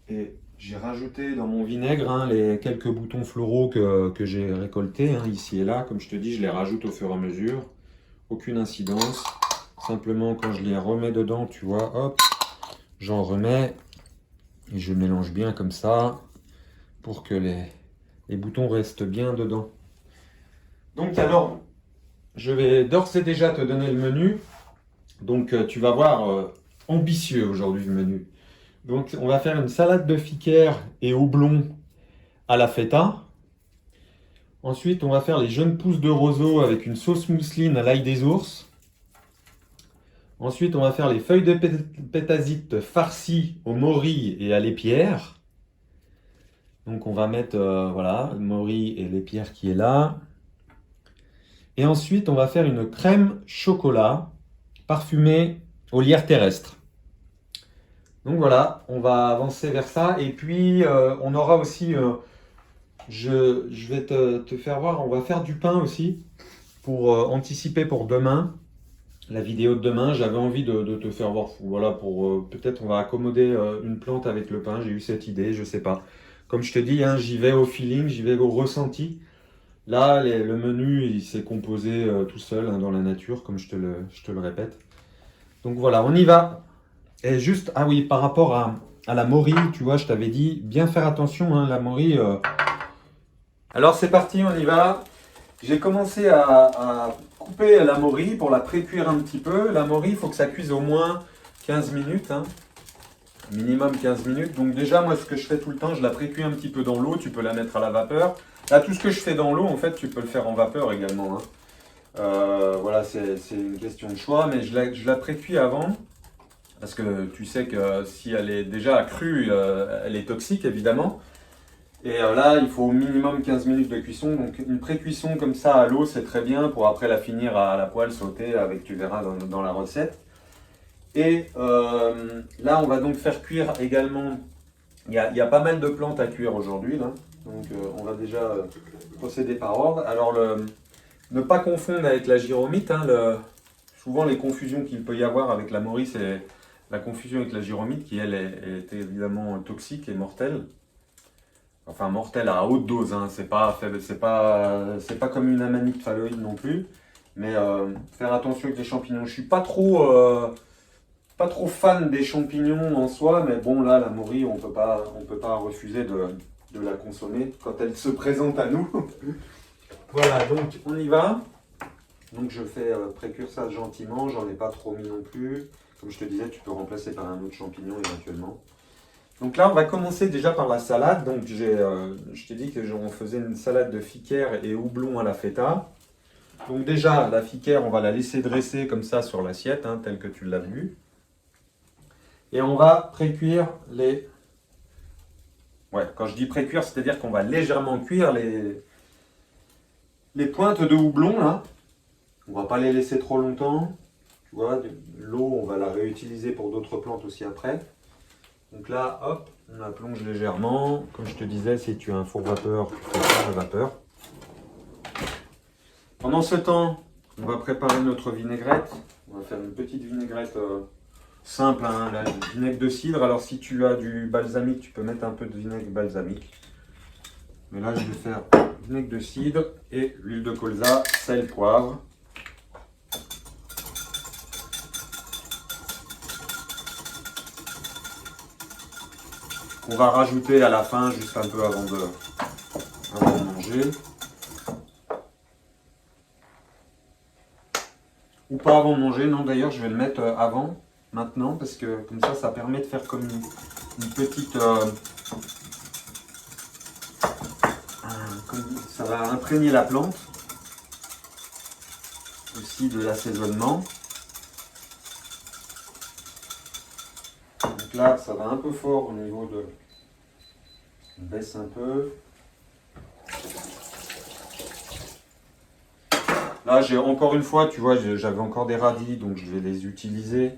Et j'ai rajouté dans mon vinaigre hein, les quelques boutons floraux que j'ai récoltés hein, ici et là. Comme je te dis, je les rajoute au fur et à mesure. Aucune incidence. Simplement, quand je les remets dedans, tu vois, hop, j'en remets. Et je mélange bien comme ça pour que les boutons restent bien dedans. Donc alors, je vais d'ores et déjà te donner le menu. Donc tu vas voir, ambitieux aujourd'hui le menu. Donc on va faire une salade de ficaire et houblon à la feta. Ensuite, on va faire les jeunes pousses de roseau avec une sauce mousseline à l'ail des ours. Ensuite, on va faire les feuilles de pétasite farcies aux morilles et à l'épierre. Donc on va mettre voilà, Maury et les pierres qui est là. Et ensuite, on va faire une crème chocolat parfumée aux lierres terrestres. Donc voilà, on va avancer vers ça. Et puis, on aura aussi, je vais te faire voir, on va faire du pain aussi pour anticiper pour demain, la vidéo de demain. J'avais envie de te faire voir, voilà, pour peut-être on va accommoder une plante avec le pain. J'ai eu cette idée, je sais pas. Comme je te dis, hein, j'y vais au feeling, j'y vais au ressenti. Là, le menu, il s'est composé tout seul hein, dans la nature, comme je te le répète. Donc voilà, on y va. Et juste, ah oui, par rapport à la morille, tu vois, je t'avais dit, bien faire attention, hein, la morille. Alors c'est parti, on y va. J'ai commencé à couper la morille pour la pré-cuire un petit peu. La morille, il faut que ça cuise au moins 15 minutes, hein, minimum 15 minutes. Donc déjà, moi, ce que je fais tout le temps, je la pré-cuis un petit peu dans l'eau. Tu peux la mettre à la vapeur. Là, tout ce que je fais dans l'eau, en fait, tu peux le faire en vapeur également, hein. Voilà, c'est une question de choix, mais je la pré-cuis avant. Parce que tu sais que si elle est déjà crue, elle est toxique évidemment. Et là, il faut au minimum 15 minutes de cuisson. Donc une pré-cuisson comme ça à l'eau, c'est très bien pour après la finir à la poêle sautée avec, tu verras dans la recette. Et là, on va donc faire cuire également. Il y a pas mal de plantes à cuire aujourd'hui là. Donc on va déjà procéder par ordre. Alors ne pas confondre avec la gyromite, hein, souvent les confusions qu'il peut y avoir avec la morille, c'est la confusion avec la gyromite qui, elle, est évidemment toxique et mortelle. Enfin, mortelle à haute dose, hein. C'est pas comme une amanite phalloïde non plus. Mais faire attention avec les champignons. Je suis pas trop fan des champignons en soi, mais bon, là, la morille, on peut pas refuser de la consommer quand elle se présente à nous. Voilà, donc on y va. Donc je fais pré-cuire ça gentiment, j'en ai pas trop mis non plus. Comme je te disais, tu peux remplacer par un autre champignon éventuellement. Donc là, on va commencer déjà par la salade. Donc je t'ai dit que on faisait une salade de fiquère et houblon à la feta. Donc déjà, la fiquère, on va la laisser dresser comme ça sur l'assiette, hein, telle que tu l'as vu. Et on va pré-cuire les... Ouais, quand je dis pré-cuire, c'est-à-dire qu'on va légèrement cuire les pointes de houblon, là. On va pas les laisser trop longtemps. Tu vois, l'eau, on va la réutiliser pour d'autres plantes aussi après. Donc là, hop, on la plonge légèrement. Comme je te disais, si tu as un four vapeur, tu fais ça à vapeur. Pendant ce temps, on va préparer notre vinaigrette. On va faire une petite vinaigrette simple, hein, là, vinaigre de cidre. Alors si tu as du balsamique, tu peux mettre un peu de vinaigre balsamique. Mais là, je vais faire vinaigre de cidre et l'huile de colza, sel, poivre. On va rajouter à la fin, juste un peu avant de manger. Ou pas avant de manger, non d'ailleurs je vais le mettre avant, maintenant, parce que comme ça permet de faire comme une petite... ça va imprégner la plante, aussi de l'assaisonnement. Donc là, ça va un peu fort au niveau de... On baisse un peu. Là, j'ai encore une fois, tu vois, j'avais encore des radis, donc je vais les utiliser.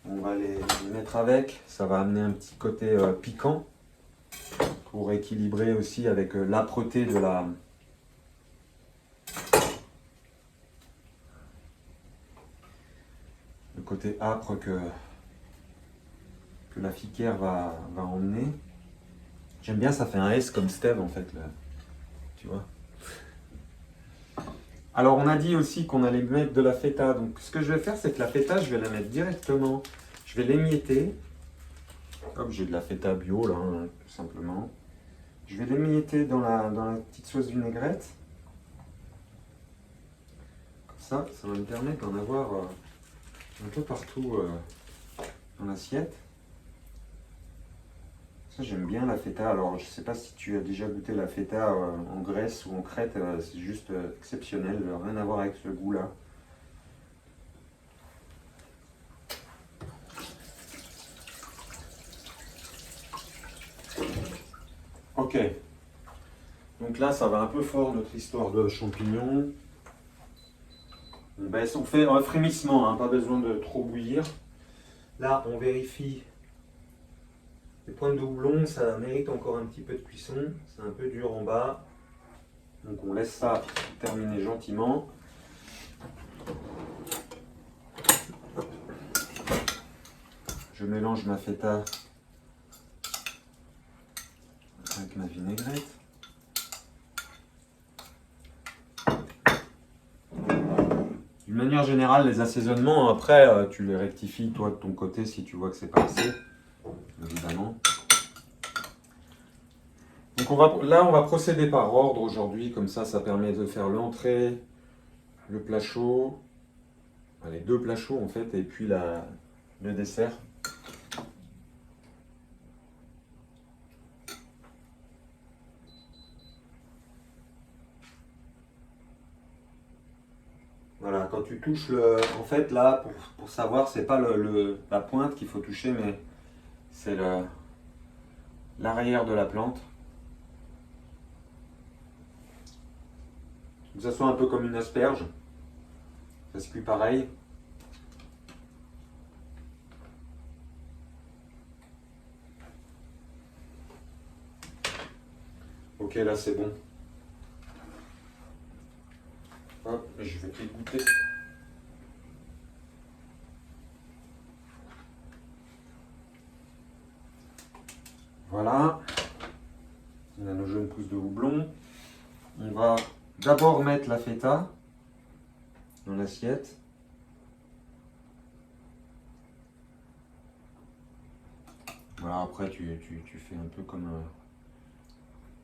On va les mettre avec. Ça va amener un petit côté piquant pour équilibrer aussi avec l'âpreté de la... le côté âpre que la fiquère va emmener. J'aime bien, ça fait un S comme Steve en fait, là. Tu vois. Alors on a dit aussi qu'on allait mettre de la feta. Donc ce que je vais faire, c'est que la feta, je vais la mettre directement. Je vais l'émietter. Hop, j'ai de la feta bio là, hein, tout simplement. Je vais l'émietter dans la petite sauce vinaigrette. Comme ça va me permettre d'en avoir un peu partout dans l'assiette. Ça, j'aime bien la feta. Alors, je ne sais pas si tu as déjà goûté la feta en Grèce ou en Crète. C'est juste exceptionnel. Rien à voir avec ce goût-là. Ok. Ok. Donc là, ça va un peu fort notre histoire de champignons. Ben, on fait un frémissement, hein, pas besoin de trop bouillir. Là, on vérifie les pointes de houblon, ça mérite encore un petit peu de cuisson. C'est un peu dur en bas. Donc on laisse ça terminer gentiment. Je mélange ma feta avec ma vinaigrette. D'une manière générale, les assaisonnements, après, tu les rectifies toi de ton côté si tu vois que c'est pas assez, évidemment. Donc là, on va procéder par ordre aujourd'hui, comme ça permet de faire l'entrée, le plat chaud, les deux plats chauds en fait, et puis le dessert. Voilà, quand tu touches en fait là, pour savoir, c'est pas la pointe qu'il faut toucher, mais c'est l'arrière de la plante. Que ça soit un peu comme une asperge. Ça se cuit pareil. Ok, là c'est bon. Hop, je vais égoutter. Voilà. On a nos jeunes pousses de houblon. On va d'abord mettre la feta dans l'assiette. Voilà, après tu fais un peu comme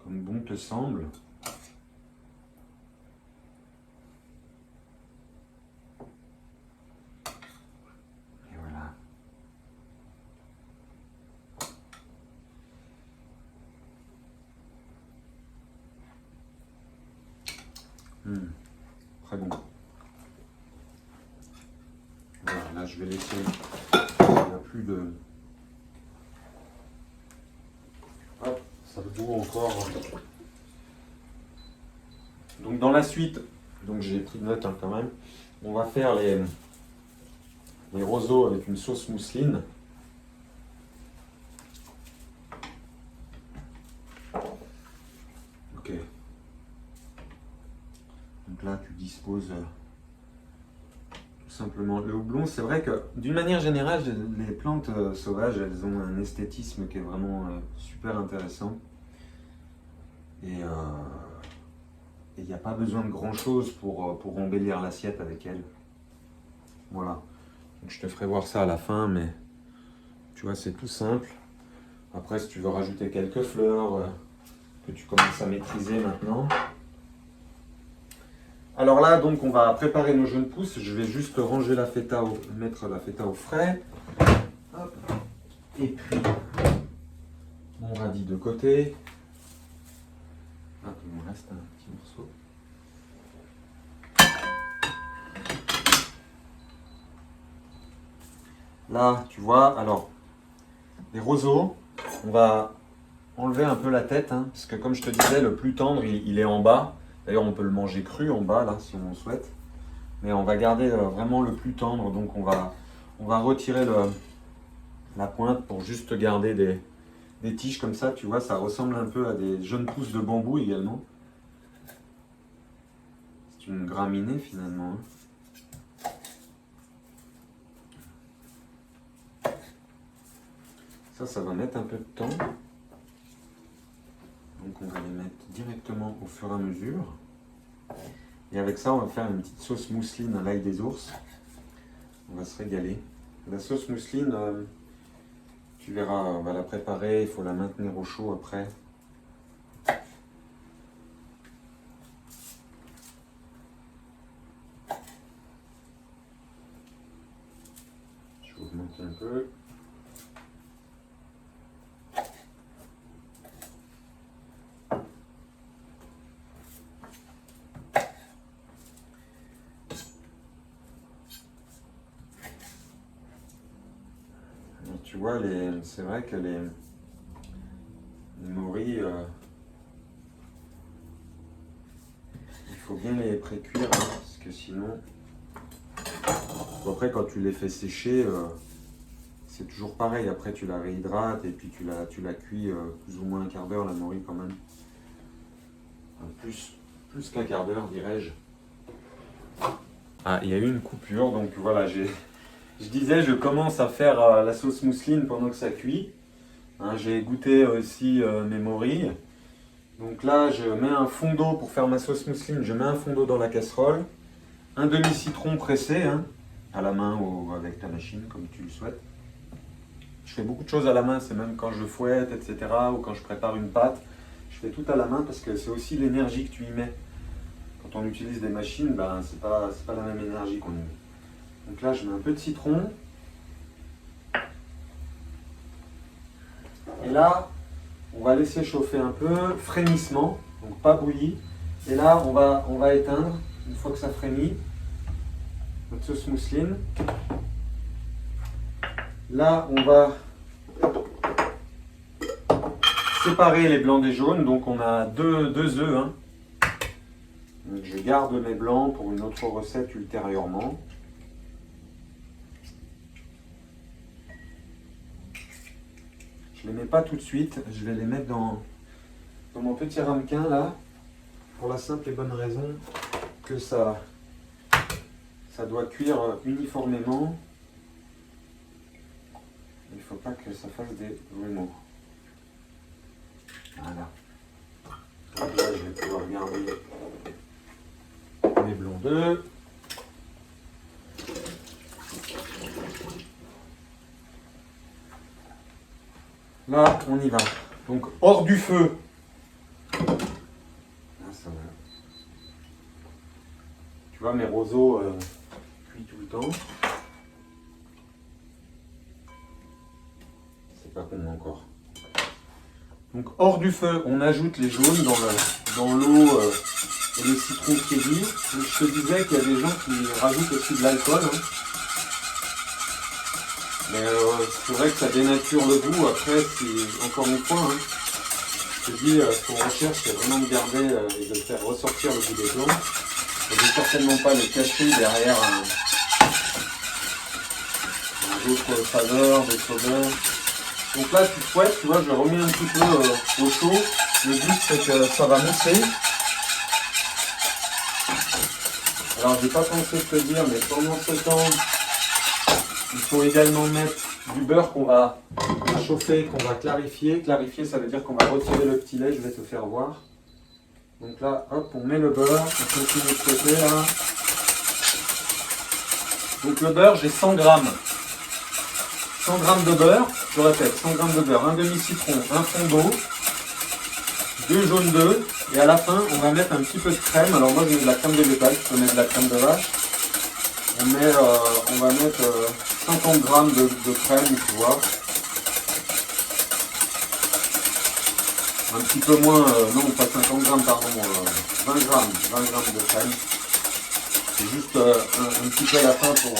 bon te semble. Et voilà. Très bon. Voilà, là je vais laisser. Il n'y a plus de. Hop, ça bout encore. Donc dans la suite, donc j'ai pris de notes hein, quand même, on va faire les roseaux avec une sauce mousseline. Ok. Donc là tu disposes tout simplement le houblon. C'est vrai que d'une manière générale, les plantes sauvages, elles ont un esthétisme qui est vraiment super intéressant. Et il n'y a pas besoin de grand chose pour embellir l'assiette avec elles. Voilà. Donc je te ferai voir ça à la fin, mais tu vois, c'est tout simple. Après, si tu veux rajouter quelques fleurs que tu commences à maîtriser maintenant. Alors là, donc, on va préparer nos jeunes pousses. Je vais juste ranger la feta, mettre la feta au frais. Hop. Et puis, mon radis de côté. Ah, il me reste un petit morceau. Là, tu vois, alors, les roseaux, on va enlever un peu la tête, hein, parce que comme je te disais, le plus tendre, il est en bas. D'ailleurs, on peut le manger cru en bas, là, si on le souhaite. Mais on va garder vraiment le plus tendre, donc on va retirer la pointe pour juste garder des tiges comme ça, tu vois, ça ressemble un peu à des jeunes pousses de bambou également. C'est une graminée finalement. Hein. Ça va mettre un peu de temps. Donc on va les mettre directement au fur et à mesure. Et avec ça, on va faire une petite sauce mousseline à l'ail des ours. On va se régaler. La sauce mousseline, tu verras, on va la préparer, il faut la maintenir au chaud après. Je vais augmenter un peu. Tu vois, c'est vrai que les moris, faut bien les pré-cuire, hein, parce que sinon... Bon, après, quand tu les fais sécher, c'est toujours pareil. Après, tu la réhydrates et puis tu la cuis plus ou moins un quart d'heure, la morue quand même. Enfin, plus qu'un quart d'heure, dirais-je. Ah, il y a eu une coupure, donc voilà, je disais, je commence à faire la sauce mousseline pendant que ça cuit. Hein, j'ai goûté aussi mes morilles. Donc là, je mets un fond d'eau pour faire ma sauce mousseline. Je mets un fond d'eau dans la casserole. Un demi-citron pressé, hein, à la main ou avec ta machine, comme tu le souhaites. Je fais beaucoup de choses à la main, c'est même quand je fouette, etc. ou quand je prépare une pâte. Je fais tout à la main parce que c'est aussi l'énergie que tu y mets. Quand on utilise des machines, ben, c'est pas la même énergie qu'on y met. Donc là, je mets un peu de citron. Et là, on va laisser chauffer un peu, frémissement, donc pas bouilli. Et là, on va éteindre, une fois que ça frémit, notre sauce mousseline. Là, on va séparer les blancs des jaunes. Donc on a deux œufs. Hein. Donc, je garde mes blancs pour une autre recette ultérieurement. Je ne les mets pas tout de suite. Je vais les mettre dans mon petit ramequin là. Pour la simple et bonne raison que ça doit cuire uniformément. Il ne faut pas que ça fasse des grumeaux. Voilà. Donc là, je vais pouvoir garder mes blancs d'œufs. Là, on y va. Donc, hors du feu. Là, ça va. Tu vois, mes roseaux cuits tout le temps. C'est pas con encore. Donc, hors du feu, on ajoute les jaunes dans l'eau et le citron qui est dit. Je te disais qu'il y a des gens qui rajoutent aussi de l'alcool. Hein. Mais c'est vrai que ça dénature le goût. Après, c'est encore une fois, hein, je te dis, ce qu'on recherche, c'est vraiment de garder et de faire ressortir le goût des blancs. On ne veut certainement pas le cacher derrière d'autres saveurs, d'autres odeurs. Donc là, tu fouettes, tu vois, je remets un petit peu au chaud. Le but, c'est que ça va mousser. Alors, j'ai pas pensé de te dire, mais pendant ce temps, il faut également mettre du beurre qu'on va chauffer, qu'on va clarifier. Clarifier, ça veut dire qu'on va retirer le petit lait, je vais te faire voir. Donc là, hop, on met le beurre, on continue de côté là. Donc le beurre, j'ai 100 grammes. 100 grammes de beurre, je répète, 100 grammes de beurre, un demi-citron, un fond d'eau, 2 jaunes d'œufs, et à la fin, on va mettre un petit peu de crème. Alors moi, je mets de la crème végétale, tu peux mettre de la crème de vache. On va mettre 50 grammes de crème, tu vois. Un petit peu moins, non pas 50 grammes, pardon, 20 grammes de crème. C'est juste un petit peu à la fin pour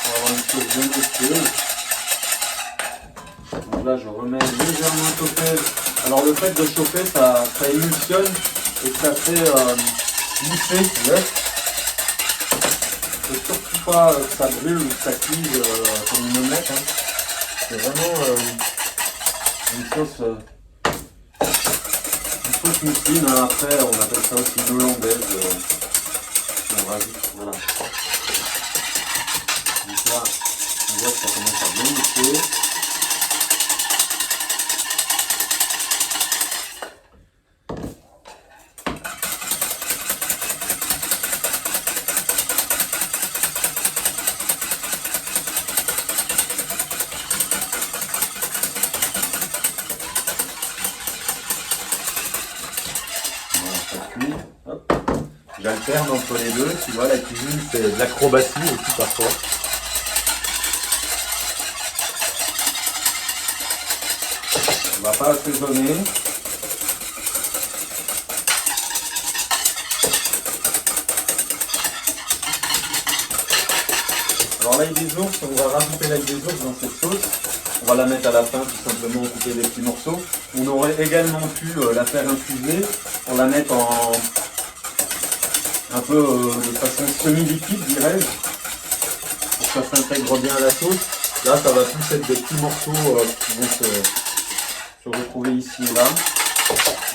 avoir une chose bien goûteuse. Donc là, je remets légèrement chauffer. Alors le fait de chauffer, ça émulsionne et ça fait lisser l'œuf. Il ne faut surtout pas que ça brûle ou que ça cuise comme une omelette. Hein. C'est vraiment une sauce mousseline. Hein. Après, on appelle ça aussi une hollandaise. On rajoute, voilà. Donc là, on voit que ça commence à bien mousser. J'alterne entre les deux, tu vois, la cuisine c'est de l'acrobatie aussi parfois. On va pas assaisonner. Alors l'ail des ours, on va rajouter l'ail des ours dans cette sauce. On va la mettre à la fin, tout simplement couper des petits morceaux. On aurait également pu la faire infuser pour la mettre en un peu de façon semi-liquide, dirais-je, pour que ça s'intègre bien à la sauce. Là, ça va plus être des petits morceaux qui vont se retrouver ici et là.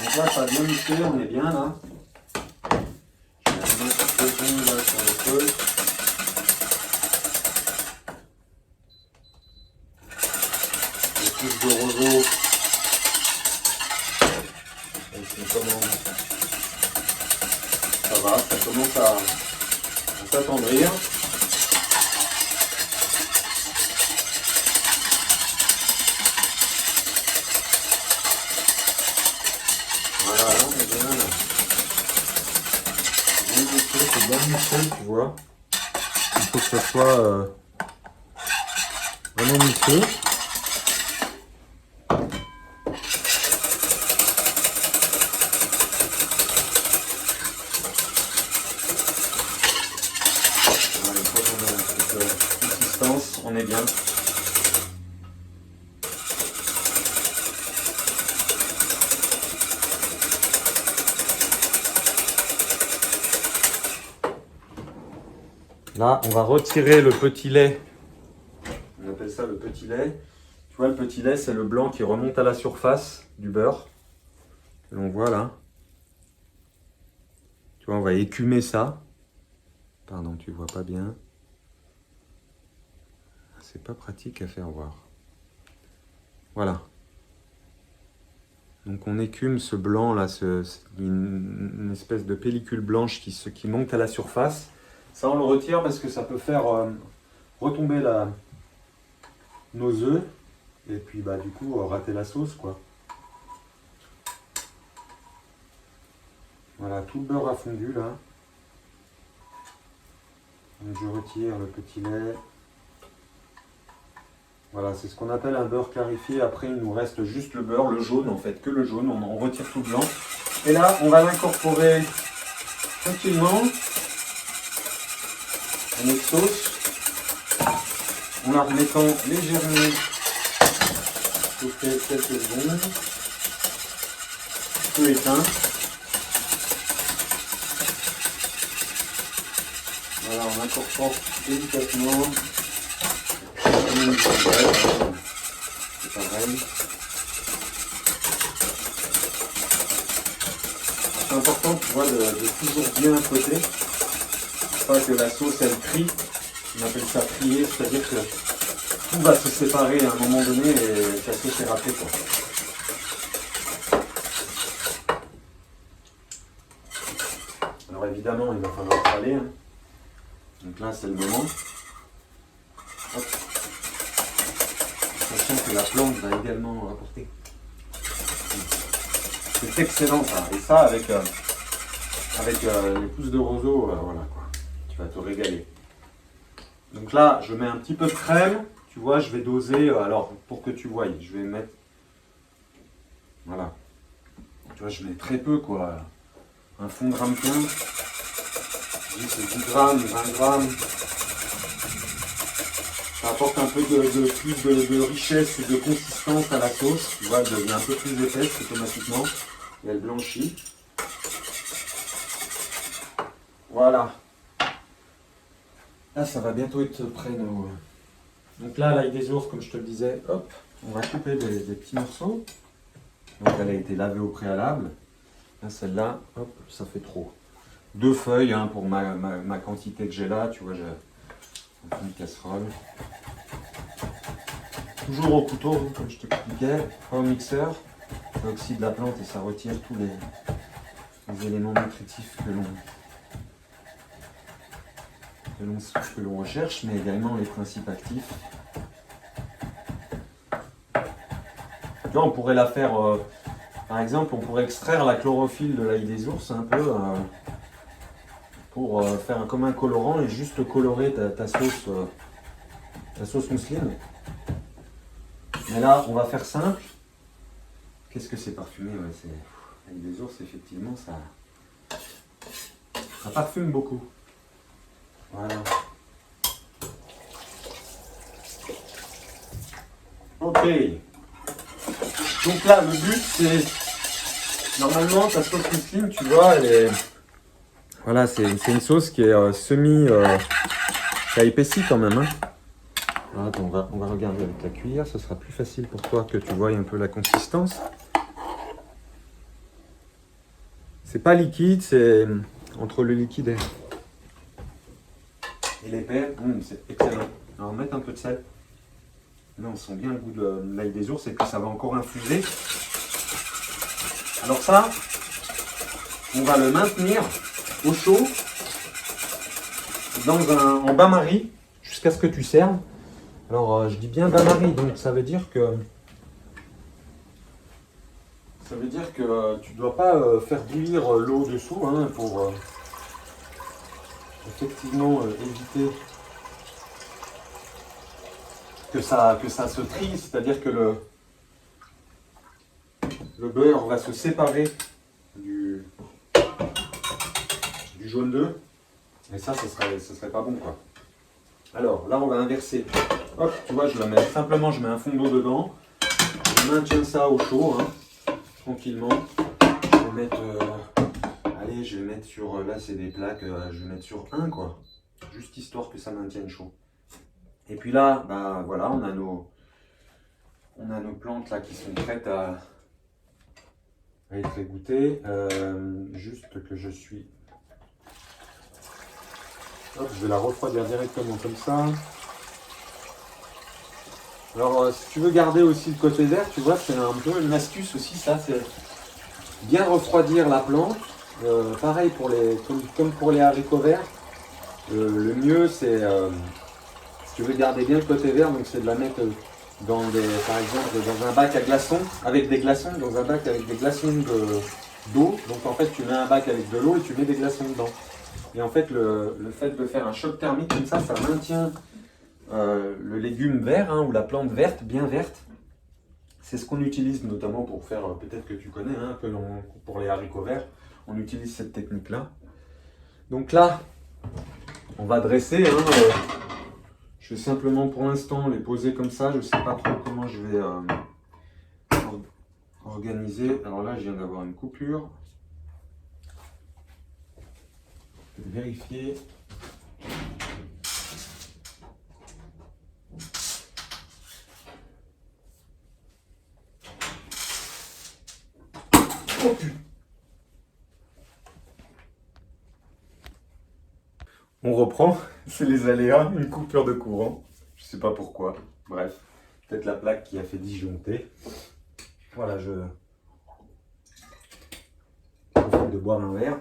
Donc là, ça a bien mixé, on est bien là. Je vais mettre 2 secondes là sur le feu. Les pousses de roseau. Ça va, ça commence à s'attendrir. Voilà, là on est bien là. C'est bien mixé, tu vois. Il faut que ça soit vraiment mixé. On est bien. Là, on va retirer le petit lait. On appelle ça le petit lait. Tu vois, le petit lait, c'est le blanc qui remonte à la surface du beurre. Et on voit là. Tu vois, on va écumer ça. Pardon, tu vois pas bien. C'est pas pratique à faire voir. Voilà. Donc on écume ce blanc là, une espèce de pellicule blanche qui monte à la surface. Ça on le retire parce que ça peut faire retomber nos œufs et puis bah du coup rater la sauce quoi. Voilà, tout le beurre a fondu là. Donc je retire le petit lait. Voilà, c'est ce qu'on appelle un beurre clarifié. Après, il nous reste juste le beurre, le jaune en fait, que le jaune. On retire tout le blanc. Et là, on va l'incorporer tranquillement à notre sauce. En la remettant légèrement chauffer quelques secondes. Feu éteint. Voilà, on incorpore délicatement. C'est pareil. C'est important, tu vois, de toujours bien fouetter. Pas que la sauce elle crie. On appelle ça crier, c'est-à-dire que tout va se séparer à un moment donné et ta sauce est râpée quoi. Alors évidemment, il va falloir saler. Hein. Donc là, c'est le moment. Hop. Sachant que la plante va également apporter. C'est excellent ça. Et ça avec les pousses de roseau, voilà quoi. Tu vas te régaler. Donc là, je mets un petit peu de crème. Tu vois, je vais doser. Alors, pour que tu voyes, je vais mettre. Voilà. Tu vois, je mets très peu quoi. Un fond de ramequin. C'est 10 grammes, 20 grammes. Ça apporte un peu plus de richesse et de consistance à la sauce. Tu vois, elle devient un peu plus épaisse automatiquement. Et elle blanchit. Voilà. Là, ça va bientôt être prêt. Donc là, l'ail des ours, comme je te le disais, hop, on va couper des petits morceaux. Donc elle a été lavée au préalable. Là, celle-là, hop, ça fait trop. 2 feuilles hein, pour ma quantité que j'ai là. Tu vois, j'ai une casserole. Toujours au couteau, comme je t'expliquais, pas au mixeur. Ça oxyde la plante et ça retire tous les éléments nutritifs que l'on recherche, mais également les principes actifs. Là, on pourrait la faire, par exemple, on pourrait extraire la chlorophylle de l'ail des ours un peu pour faire comme un colorant et juste colorer ta sauce mousseline. Mais là, on va faire simple. Qu'est-ce que c'est parfumé ouais, l'ail des ours, effectivement, ça parfume beaucoup. Voilà. Ok. Donc là, le but, c'est... Normalement, ta sauce Riesling, tu vois, elle est... Voilà, c'est une sauce qui est qui a épaissi quand même. Hein. Attends, on va regarder avec la cuillère, ce sera plus facile pour toi que tu vois un peu la consistance. C'est pas liquide, c'est entre le liquide et l'épais. C'est excellent. Alors, on va mettre un peu de sel. Là, on sent bien le goût de l'ail des ours et puis ça va encore infuser. Alors ça, on va le maintenir au chaud en bain-marie jusqu'à ce que tu serves. Alors, je dis bien bain-marie, donc ça veut dire que tu ne dois pas faire bouillir l'eau dessous hein, pour effectivement éviter que ça se trie, c'est-à-dire que le beurre va se séparer du jaune d'œuf et ça serait pas bon quoi. Alors là on va inverser. Hop, tu vois, je mets un fond d'eau dedans, je maintiens ça au chaud, hein, tranquillement. Je vais mettre sur, là c'est des plaques, je vais mettre sur 1 quoi, juste histoire que ça maintienne chaud. Et puis là, bah voilà, on a nos plantes là qui sont prêtes à être égouttées. Juste que je suis... Hop, je vais la refroidir directement comme ça. Alors, si tu veux garder aussi le côté vert, tu vois, c'est un peu une astuce aussi, ça, c'est bien refroidir la plante. Pareil comme pour les haricots verts. Le mieux, c'est, si tu veux garder bien le côté vert, donc c'est de la mettre par exemple, dans un bac à glaçons, avec des glaçons, dans un bac avec des glaçons d'eau. Donc en fait, tu mets un bac avec de l'eau et tu mets des glaçons dedans. Et en fait, le fait de faire un choc thermique comme ça maintient le légume vert hein, ou la plante verte, bien verte. C'est ce qu'on utilise notamment pour faire, peut-être que tu connais, hein, un peu pour les haricots verts. On utilise cette technique-là. Donc là, on va dresser. Hein, je vais simplement pour l'instant les poser comme ça. Je ne sais pas trop comment je vais organiser. Alors là, je viens d'avoir une coupure. Je vais vérifier. Oh putain. On reprend, c'est les aléas, une coupure de courant. Je sais pas pourquoi. Bref, peut-être la plaque qui a fait disjoncter. Voilà, je profite de boire un verre.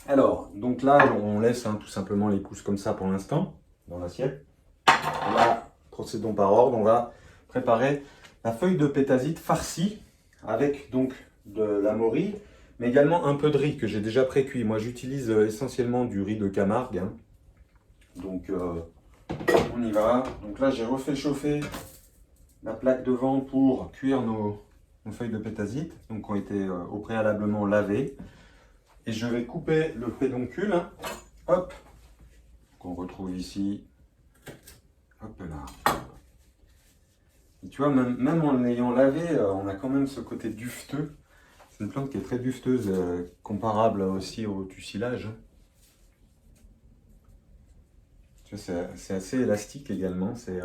Alors, donc là, on laisse hein, tout simplement les pousses comme ça pour l'instant, dans l'assiette. Là, procédons par ordre. On va préparer la feuille de pétasite farcie avec donc de la morille, mais également un peu de riz que j'ai déjà pré-cuit. Moi, j'utilise essentiellement du riz de Camargue. Hein. Donc, on y va. Donc là, j'ai refait chauffer la plaque devant pour cuire nos feuilles de pétasite, donc qui ont été au préalablement lavées. Et je vais couper le pédoncule, hein. Hop, qu'on retrouve ici. Hop là. Et tu vois, même en l'ayant lavé, on a quand même ce côté dufteux. C'est une plante qui est très dufteuse, comparable aussi au tussilage. C'est assez élastique également, c'est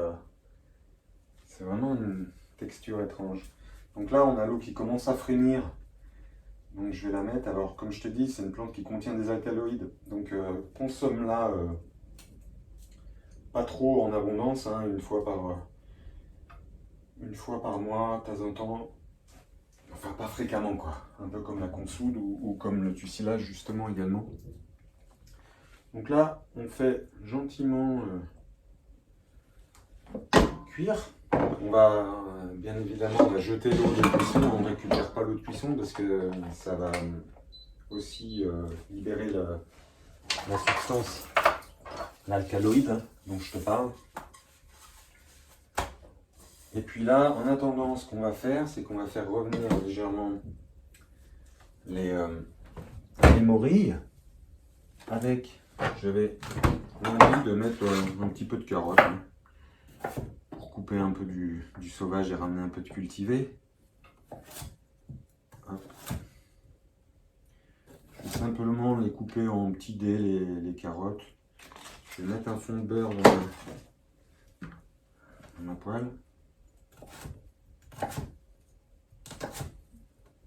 vraiment une texture étrange. Donc là, on a l'eau qui commence à frémir, donc je vais la mettre. Alors, comme je te dis, c'est une plante qui contient des alcaloïdes, donc consomme-la pas trop en abondance, hein, une fois par mois, de temps en temps. Enfin, pas fréquemment, quoi. Un peu comme la consoude ou comme le tussilage, justement, également. Donc là, on fait gentiment cuire. On va, bien évidemment, on va jeter l'eau de cuisson. On ne récupère pas l'eau de cuisson parce que ça va aussi libérer la substance, l'alcaloïde hein, dont je te parle. Et puis là, en attendant, ce qu'on va faire, c'est qu'on va faire revenir légèrement les morilles avec, j'avais envie de mettre un petit peu de carotte. Hein. couper un peu du sauvage et ramener un peu de cultivé. Hop. Je vais simplement les couper en petits dés, les carottes. Je vais mettre un fond de beurre dans ma poêle.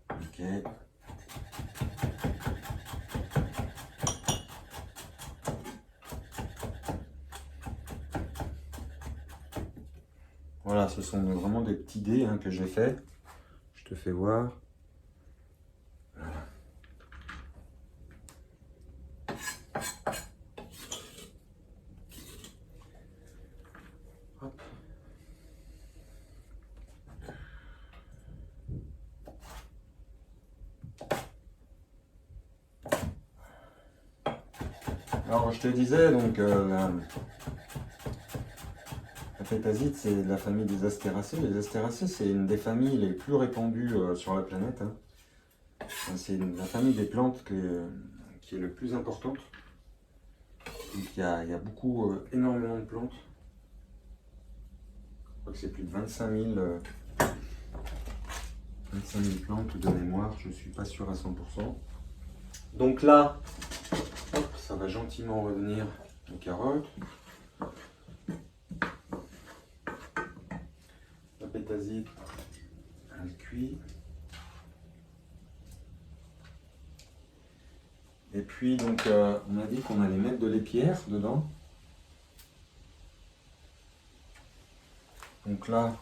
Ok. Voilà, ce sont vraiment des petits dés que j'ai fait. Je te fais voir. Voilà. Hop. Alors, je te disais, donc, la pétasite, c'est de la famille des Astéracées. Les Astéracées, c'est une des familles les plus répandues sur la planète. C'est la famille des plantes qui est le plus importante. Donc, il y a beaucoup, énormément de plantes. Je crois que c'est plus de 25 000 plantes de mémoire, je ne suis pas sûr à 100%. Donc là, hop, ça va gentiment revenir aux carottes. La pétasite, elle cuit. Et puis, donc, on a dit qu'on allait mettre de l'épière dedans. Donc là,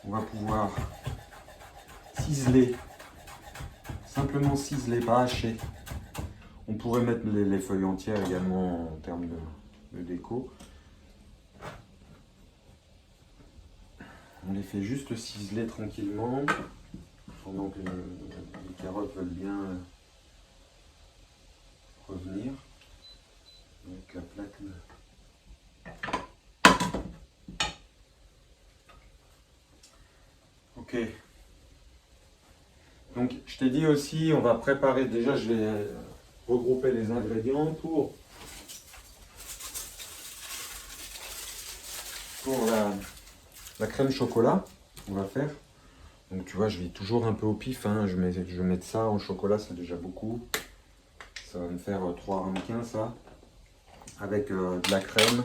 on va pouvoir ciseler, simplement ciseler, pas hacher. On pourrait mettre les feuilles entières également en termes de déco. On les fait juste ciseler tranquillement, pendant que les carottes veulent bien revenir. Donc la plaque. Ok. Donc je t'ai dit aussi, on va préparer, déjà je vais regrouper les ingrédients pour la crème chocolat on va faire. Donc tu vois, je vais toujours un peu au pif, je vais mettre ça en chocolat, c'est déjà beaucoup. Ça va me faire 3 ramequins ça. Avec de la crème,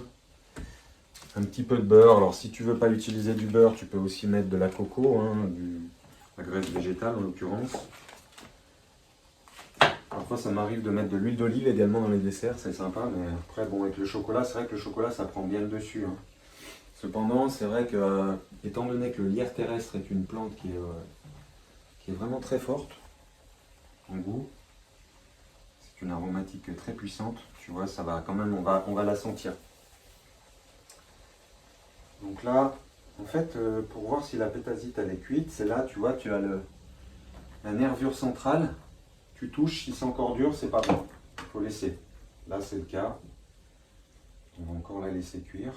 un petit peu de beurre. Alors si tu veux pas utiliser du beurre, tu peux aussi mettre de la coco, la graisse végétale en l'occurrence. Parfois ça m'arrive de mettre de l'huile d'olive également dans les desserts, c'est sympa, mais après bon, avec le chocolat, c'est vrai que le chocolat ça prend bien le dessus. Cependant, c'est vrai que, étant donné que le lierre terrestre est une plante qui est vraiment très forte en goût, c'est une aromatique très puissante, tu vois, ça va quand même, on va la sentir. Donc là, en fait, pour voir si la pétasite elle est cuite, c'est là, tu vois, tu as la nervure centrale, tu touches, si c'est encore dur, c'est pas bon, il faut laisser. Là, c'est le cas. On va encore la laisser cuire.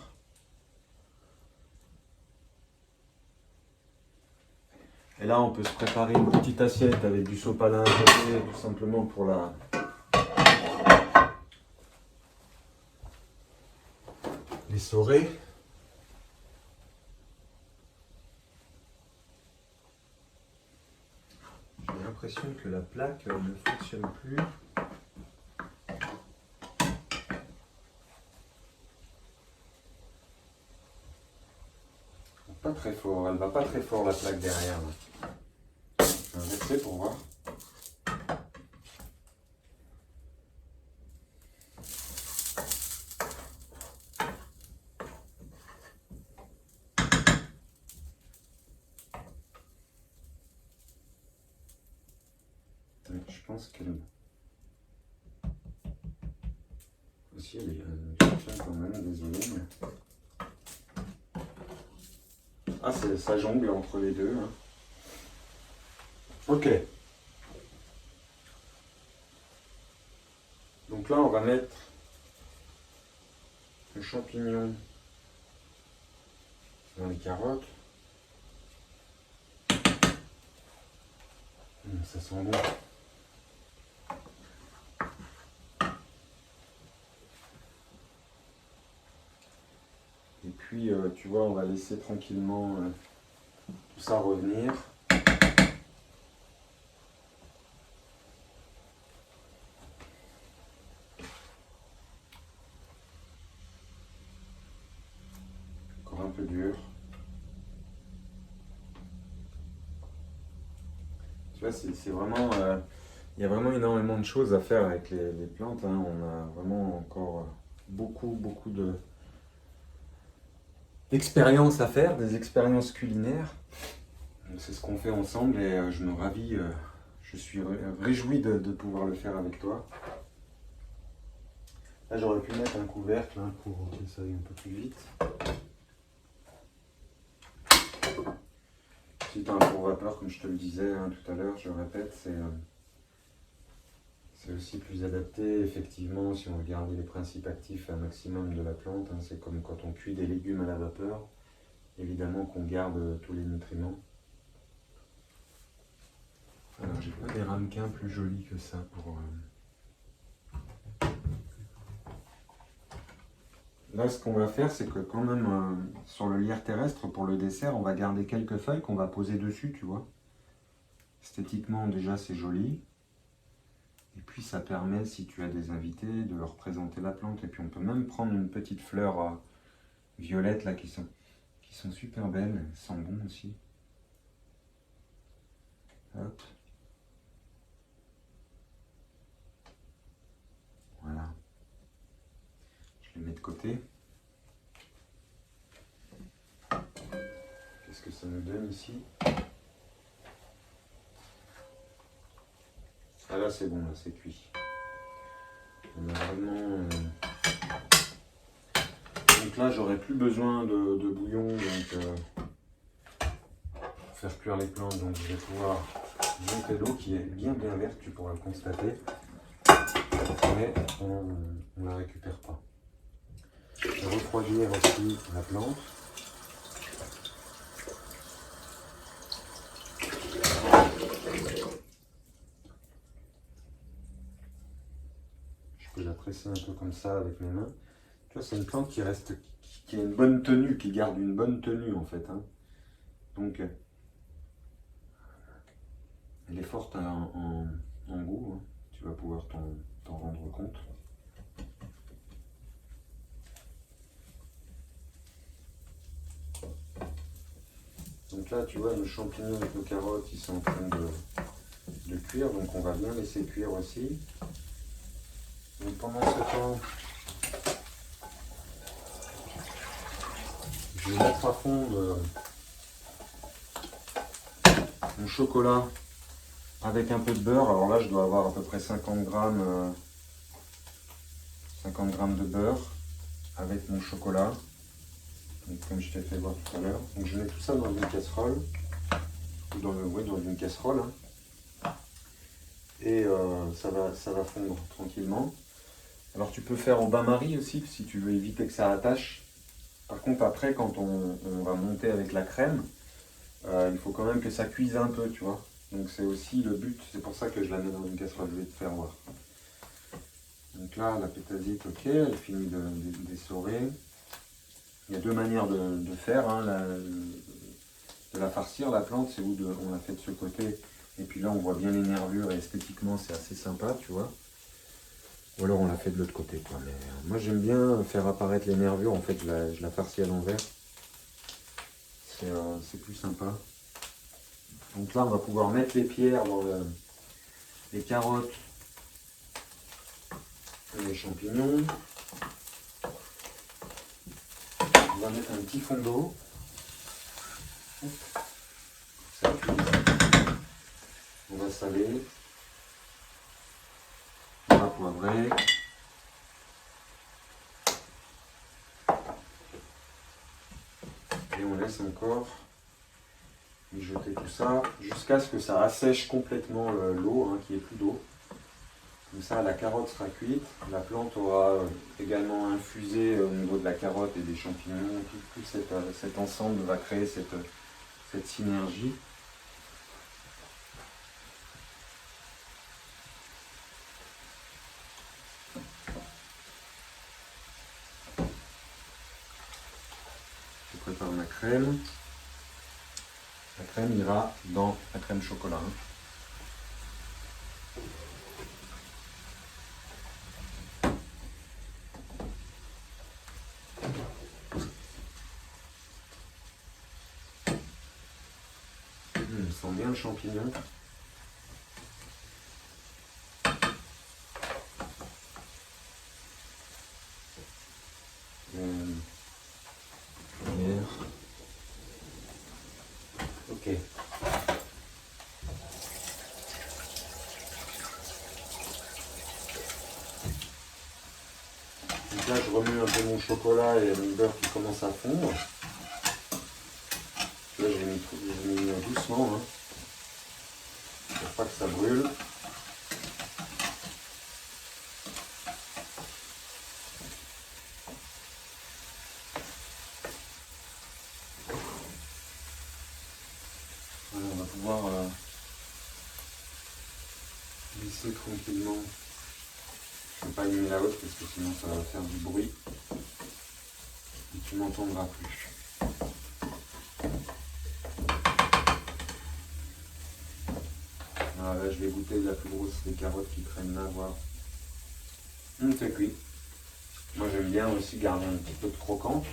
Et là, on peut se préparer une petite assiette avec du sopalin à côté, tout simplement pour l'essorer. J'ai l'impression que la plaque ne fonctionne plus. Pas très fort, elle va pas très fort la plaque derrière. Je vais inverser pour voir. Je pense qu'elle aussi elle fonctionne quand même, désolé. Mais... Ah, ça jongle entre les deux. Ok. Donc là, on va mettre le champignon dans les carottes. Ça sent bon. Et puis, tu vois, on va laisser tranquillement tout ça revenir. Encore un peu dur. Tu vois, c'est vraiment... il y a vraiment énormément de choses à faire avec les plantes, hein. On a vraiment encore beaucoup d'expériences à faire, des expériences culinaires. C'est ce qu'on fait ensemble et je me ravis, je suis réjoui de pouvoir le faire avec toi. Là, j'aurais pu mettre un couvercle hein, pour que ça aille un peu plus vite. Si tu as un four vapeur, comme je te le disais hein, tout à l'heure, je répète, c'est aussi plus adapté, effectivement, si on veut garder les principes actifs un maximum de la plante. Hein, c'est comme quand on cuit des légumes à la vapeur, évidemment qu'on garde tous les nutriments. Alors, j'ai pas des ramequins plus jolis que ça pour... Là, ce qu'on va faire, c'est que quand même, sur le lierre terrestre, pour le dessert, on va garder quelques feuilles qu'on va poser dessus, tu vois. Esthétiquement, déjà, c'est joli. Et puis, ça permet, si tu as des invités, de leur présenter la plante. Et puis, on peut même prendre une petite fleur violette, là, qui sont super belles. Elles sentent bon aussi. Hop. Voilà. Je les mets de côté. Qu'est-ce que ça nous donne ici? Ah là c'est bon, là c'est cuit. On a vraiment... Donc là j'aurai plus besoin de bouillon pour faire cuire les plantes. Donc je vais pouvoir monter l'eau qui est bien verte, tu pourras le constater. Mais on ne la récupère pas. Je vais refroidir aussi la plante. Je peux la presser un peu comme ça avec mes mains. Tu vois, c'est une plante qui reste, qui a une bonne tenue, qui garde une bonne tenue en fait. Hein. Donc, elle est forte en goût. Hein. Tu vas pouvoir t'en rendre compte. Donc là, tu vois, nos champignons avec nos carottes, ils sont en train de cuire. Donc on va bien laisser cuire aussi. Donc pendant ce temps, je vais mettre à fond mon chocolat avec un peu de beurre. Alors là, je dois avoir à peu près 50 grammes de beurre avec mon chocolat. Donc, comme je t'ai fait voir tout à l'heure. Donc je mets tout ça dans une casserole. Ou dans une casserole. Hein. Et ça va fondre tranquillement. Alors tu peux faire au bain-marie aussi, si tu veux éviter que ça attache. Par contre, après, quand on va monter avec la crème, il faut quand même que ça cuise un peu, tu vois. Donc c'est aussi le but, c'est pour ça que je la mets dans une casserole, je vais te faire voir. Donc là, la pétasite, ok, elle finit d'essorer. Il y a deux manières de faire, hein, de la farcir, la plante, c'est où on l'a fait de ce côté, et puis là on voit bien les nervures, et esthétiquement c'est assez sympa, tu vois. Ou alors on l'a fait de l'autre côté, quoi. Mais moi j'aime bien faire apparaître les nervures, en fait je la farcis à l'envers. C'est plus sympa. Donc là on va pouvoir mettre les pierres dans les carottes et les champignons. On va mettre un petit fond d'eau. Ça cuise. On va saler. On va poivrer. Et on laisse encore mijoter tout ça jusqu'à ce que ça assèche complètement l'eau, hein, qu'il n'y ait plus d'eau. Comme ça, la carotte sera cuite, la plante aura également infusé au niveau de la carotte et des champignons. Tout cet ensemble va créer cette synergie. prépare ma crème. La crème ira dans la crème chocolat. Hein. Il sent bien le champignon. Ok. Donc là, je remue un peu mon chocolat et mon beurre qui commence à fondre. Là, j'ai mis doucement, hein, pour pas que ça brûle. Voilà, on va pouvoir glisser tranquillement. Je ne vais pas allumer la haute parce que sinon ça va faire du bruit et tu m'entendras plus. Voilà, là, je vais goûter la plus grosse des carottes qui traînent là, voir. C'est cuit. Moi j'aime bien aussi garder un petit peu de croquant.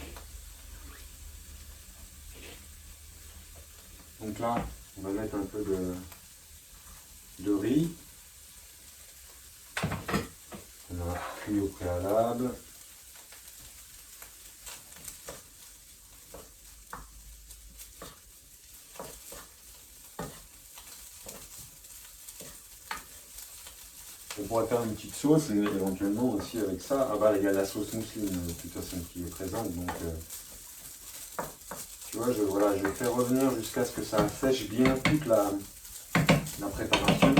Donc là, on va mettre un peu de riz. On a cuit au préalable. On pourrait faire une petite sauce et éventuellement aussi avec ça. Ah bah il y a la sauce mousseline de toute façon qui est présente. Donc tu vois, je vais faire revenir jusqu'à ce que ça sèche bien toute la préparation.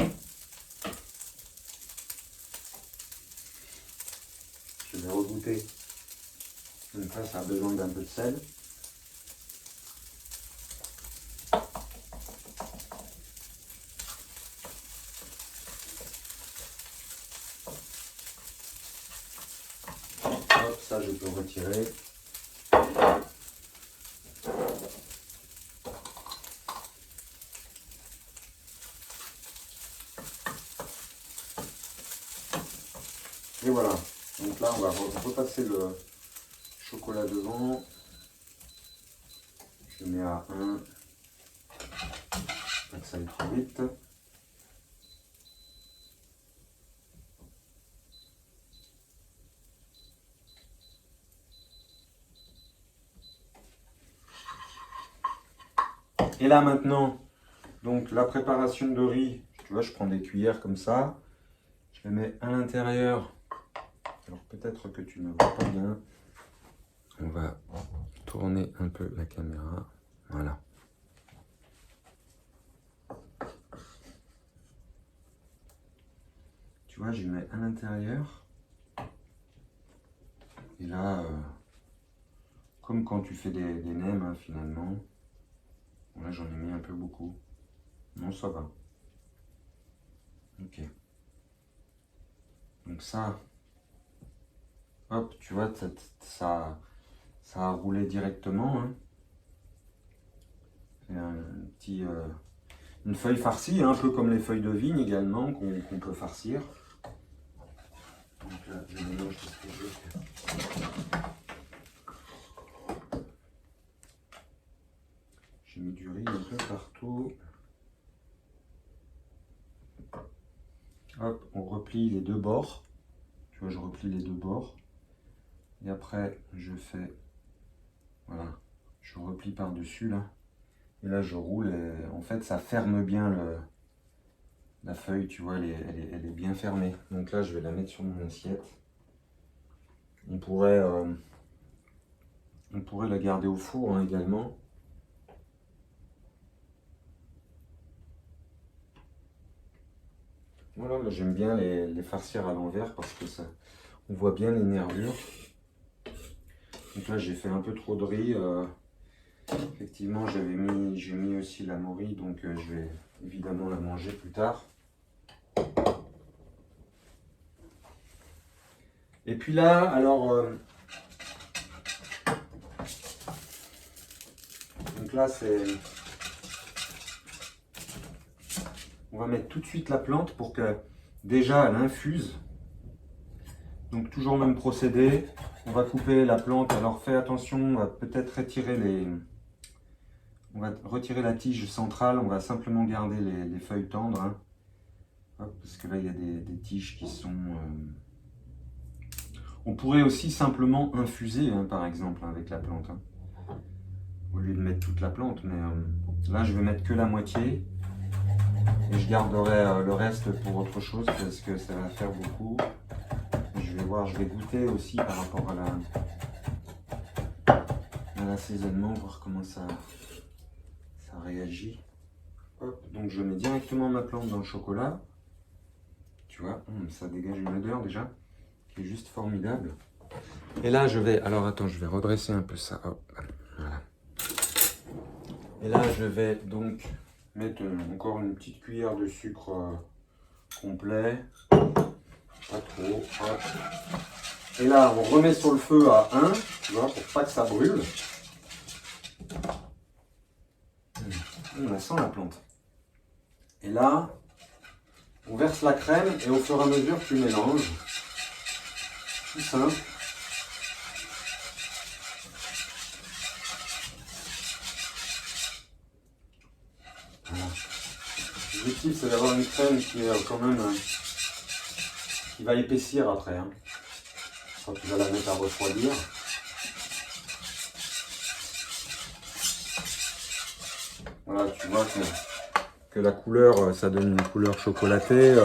Je vais regoûter. Donc là ça a besoin d'un peu de sel. Hop, ça je peux retirer. Et voilà. Donc là on va repasser le chocolat devant. Je mets à 1. Pas que ça aille trop vite. Et là maintenant, donc la préparation de riz, tu vois, je prends des cuillères comme ça, je les mets à l'intérieur. Alors peut-être que tu ne vois pas bien. On va tourner un peu la caméra. Voilà. Tu vois, je les mets à l'intérieur. Et là, comme quand tu fais des nems, hein, finalement. Bon, là, j'en ai mis un peu beaucoup. Non, ça va. Ok. Donc ça, hop, tu vois, ça a roulé directement. Hein. Et un petit, une feuille farcie, hein, un peu comme les feuilles de vigne également, qu'on peut farcir. Donc là, je mélange tout ce que je veux faire. J'ai mis du riz un peu partout. Hop, on replie les deux bords. Tu vois, je replie les deux bords. Et après, je fais, voilà, je replie par-dessus là. Et là, je roule. Et en fait, ça ferme bien la feuille, tu vois, elle est bien fermée. Donc là, je vais la mettre sur mon assiette. On pourrait la garder au four, hein, également. Voilà, moi j'aime bien les farcir à l'envers parce que ça, on voit bien les nervures. Donc là, j'ai fait un peu trop de riz. Effectivement, j'ai mis aussi la morille, donc je vais évidemment la manger plus tard. Et puis là, alors, là, c'est... On va mettre tout de suite la plante pour que déjà elle infuse. Donc toujours le même procédé. On va couper la plante. Alors fais attention, on va peut-être retirer les... On va retirer la tige centrale. On va simplement garder les feuilles tendres. Hein. Hop, parce que là, il y a des tiges qui sont... On pourrait aussi simplement infuser, hein, par exemple, hein, avec la plante. Hein, au lieu de mettre toute la plante. Mais là, je vais mettre que la moitié. Et je garderai le reste pour autre chose parce que ça va faire beaucoup. Je vais voir, je vais goûter aussi par rapport à l'assaisonnement, voir comment ça réagit. Hop, donc je mets directement ma plante dans le chocolat. Tu vois, ça dégage une odeur déjà qui est juste formidable. Et là je vais, alors attends, je vais redresser un peu ça. Hop, voilà. Et là je vais donc mettre encore une petite cuillère de sucre complet. Pas trop. Hop. Et là on remet sur le feu à 1, tu vois, pour pas que ça brûle. On la sent la plante. Et là, on verse la crème et au fur et à mesure tu mélanges. Tout simple. Voilà. L'objectif c'est d'avoir une crème qui est quand même qui va épaissir après. Hein. Quand tu vas la mettre à refroidir. Voilà, tu vois que la couleur, ça donne une couleur chocolatée,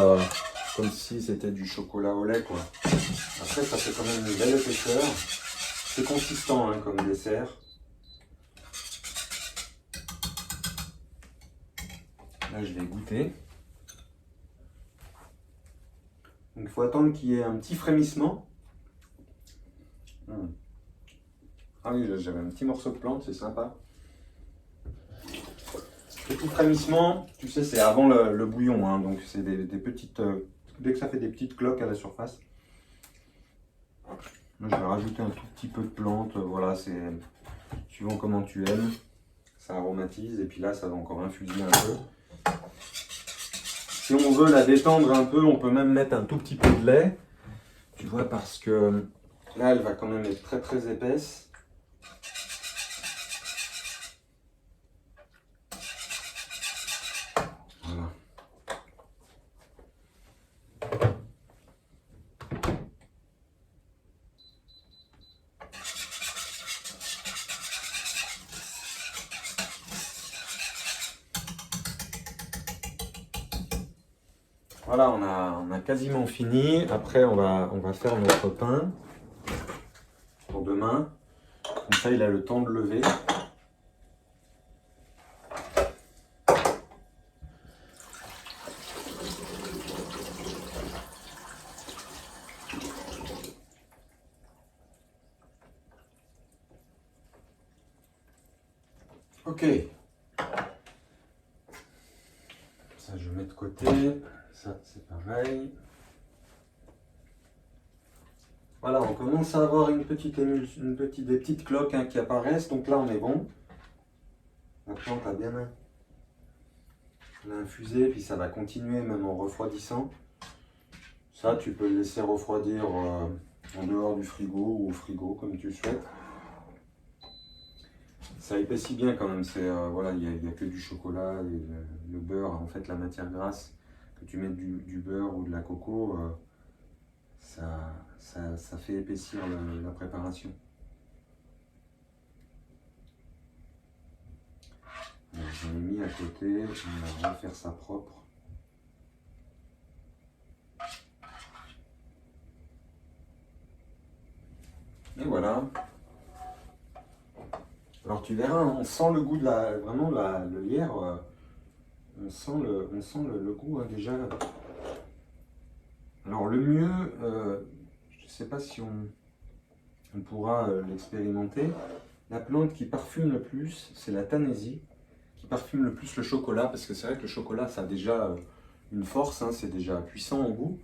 comme si c'était du chocolat au lait, quoi. Après, ça fait quand même une belle épaisseur. C'est consistant hein, comme dessert. Là, je vais goûter. Donc, il faut attendre qu'il y ait un petit frémissement. Ah oui, j'avais un petit morceau de plante, c'est sympa. Petit frémissement, tu sais, c'est avant le bouillon, hein, donc c'est des petites... dès que ça fait des petites cloques à la surface. Là, je vais rajouter un tout petit peu de plante, voilà, c'est suivant comment tu aimes. Ça aromatise, et puis là, ça va encore infuser un peu. Si on veut la détendre un peu, on peut même mettre un tout petit peu de lait. Tu vois, parce que là, elle va quand même être très très épaisse. Voilà, on a quasiment fini. Après, on va faire notre pain pour demain. Comme ça, il a le temps de lever. Ok. Ça, je mets de côté. Ça, c'est pareil. Voilà, on commence à avoir des petites cloques hein, qui apparaissent. Donc là, on est bon. La plante a bien infusé, puis ça va continuer même en refroidissant. Ça, tu peux le laisser refroidir en dehors du frigo ou au frigo, comme tu le souhaites. Ça épaissit bien quand même. Voilà, il n'y a que du chocolat et le beurre, en fait, la matière grasse. Que tu mets du beurre ou de la coco, ça fait épaissir la préparation. J'en ai mis à côté, on va refaire ça propre. Et voilà. Alors tu verras, on sent le goût de le lierre, on sent le goût hein, déjà. Alors le mieux, je ne sais pas si on pourra l'expérimenter, la plante qui parfume le plus, c'est la Tanésie, qui parfume le plus le chocolat, parce que c'est vrai que le chocolat, ça a déjà une force, hein, c'est déjà puissant au goût.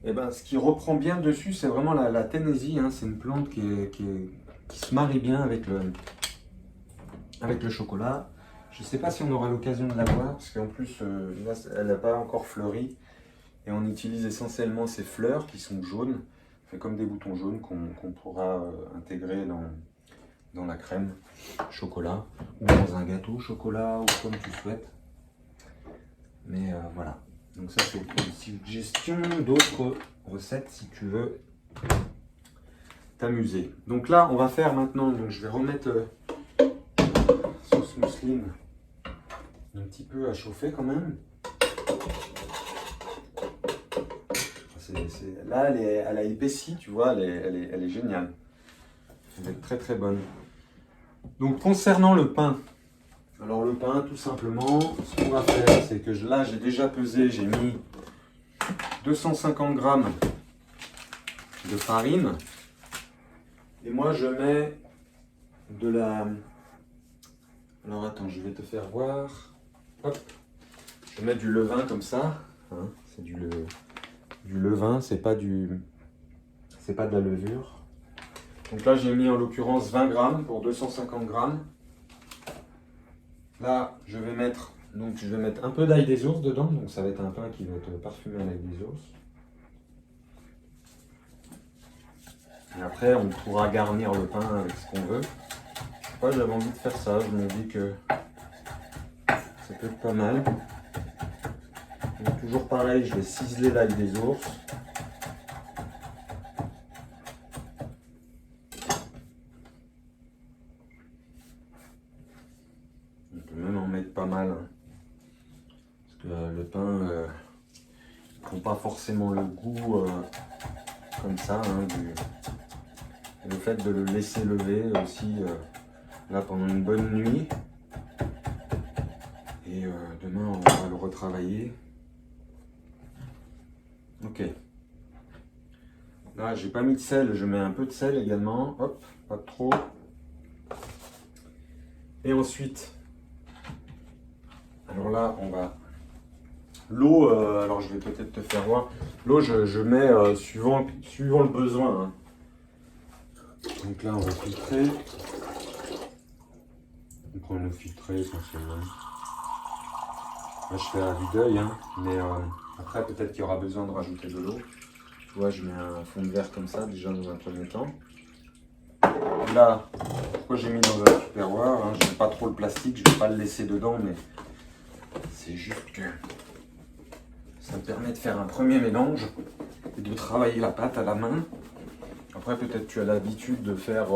Et ben, ce qui reprend bien dessus, c'est vraiment la Tanésie, hein, c'est une plante qui se marie bien avec avec le chocolat. Je ne sais pas si on aura l'occasion de la voir, parce qu'en plus, là, elle n'a pas encore fleuri. Et on utilise essentiellement ces fleurs qui sont jaunes, fait comme des boutons jaunes qu'on pourra intégrer dans la crème chocolat, ou dans un gâteau au chocolat, ou comme tu souhaites. Mais voilà. Donc ça, c'est une suggestion d'autres recettes si tu veux t'amuser. Donc là, on va faire maintenant, donc je vais remettre sauce mousseline un petit peu à chauffer quand même. Là, elle a épaissi, tu vois, elle est géniale. Elle est très très bonne. Donc concernant le pain, alors le pain, tout simplement, ce qu'on va faire, c'est que là, j'ai déjà pesé, j'ai mis 250 grammes de farine. Et moi, je mets de la... Alors attends, je vais te faire voir. Hop. Je mets du levain comme ça. Hein, c'est du levain, c'est pas de la levure. Donc là, j'ai mis en l'occurrence 20 grammes pour 250 grammes. Là, je vais mettre un peu d'ail des ours dedans. Donc ça va être un pain qui va être parfumé à l'ail des ours. Et après, on pourra garnir le pain avec ce qu'on veut. Moi, j'avais envie de faire ça. Je me dis que ça peut être pas mal. Donc, toujours pareil, je vais ciseler l'ail des ours. On peut même en mettre pas mal. Hein. Parce que le pain ne prend pas forcément le goût comme ça. Hein, le fait de le laisser lever aussi là pendant une bonne nuit. Et demain, on va le retravailler. Ok. Là, j'ai pas mis de sel, je mets un peu de sel également. Hop, pas trop. Et ensuite, alors là, on va... L'eau, alors je vais peut-être te faire voir. L'eau, je mets suivant le besoin. Hein. Donc là, on va filtrer. On prend l'eau filtrée essentiellement. Là, je fais à vue d'œil, hein, mais après, peut-être qu'il y aura besoin de rajouter de l'eau. Tu vois, je mets un fond de verre comme ça, déjà dans un premier temps. Là, pourquoi j'ai mis dans un tupperware, hein, je n'aime pas trop le plastique, je ne vais pas le laisser dedans, mais c'est juste que ça me permet de faire un premier mélange et de travailler la pâte à la main. Après, peut-être tu as l'habitude de faire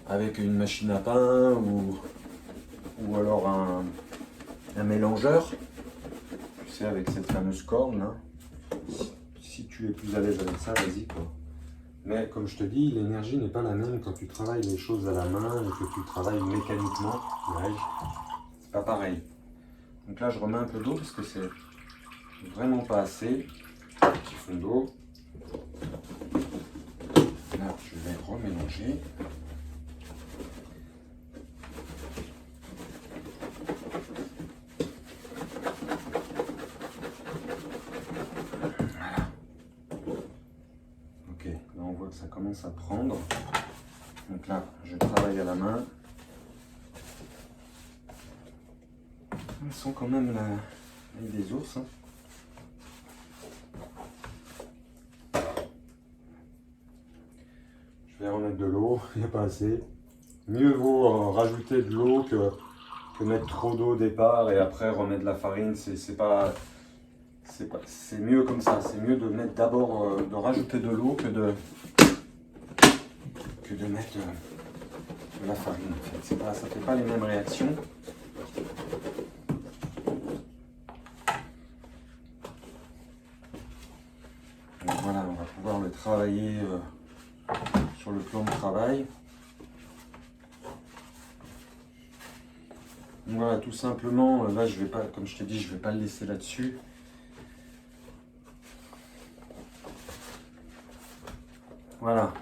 avec une machine à pain ou alors un mélangeur, tu sais, avec cette fameuse corne là. Si tu es plus à l'aise avec ça, vas-y quoi. Mais comme je te dis, l'énergie n'est pas la même quand tu travailles les choses à la main et que tu travailles mécaniquement. C'est pas pareil. Donc là, je remets un peu d'eau parce que c'est vraiment pas assez. Un petit fond d'eau. Là, je vais remélanger. Ça commence à prendre. Donc là, je travaille à la main. Elles sont quand même l'ail des ours. Hein. Je vais remettre de l'eau, il n'y a pas assez. Mieux vaut rajouter de l'eau que mettre trop d'eau au départ et après remettre de la farine. C'est mieux comme ça. C'est mieux de mettre d'abord, de rajouter de l'eau que de mettre de la farine. En fait. Ça ne fait pas les mêmes réactions. Donc voilà, on va pouvoir le travailler sur le plan de travail. Donc voilà, tout simplement, là je vais pas, comme je te dis, je vais pas le laisser là-dessus. Voilà.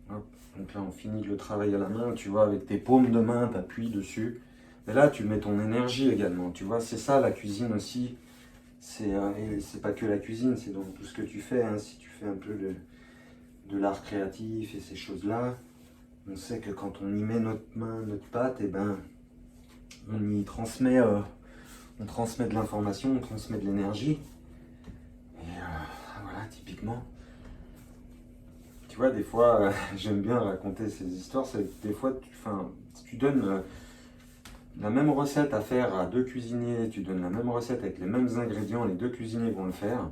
Hop. Donc là on finit le travail à la main, tu vois, avec tes paumes de main, tu appuies dessus. Et là tu mets ton énergie également, tu vois, c'est ça la cuisine aussi. C'est pas que la cuisine, c'est dans tout ce que tu fais, hein. Si tu fais un peu de l'art créatif et ces choses-là, on sait que quand on y met notre main, notre pâte, et ben, on y transmet, on transmet de l'information, on transmet de l'énergie. Et voilà, typiquement. Tu vois, des fois, j'aime bien raconter ces histoires, c'est que des fois, si tu donnes la même recette à faire à deux cuisiniers, tu donnes la même recette avec les mêmes ingrédients, les deux cuisiniers vont le faire,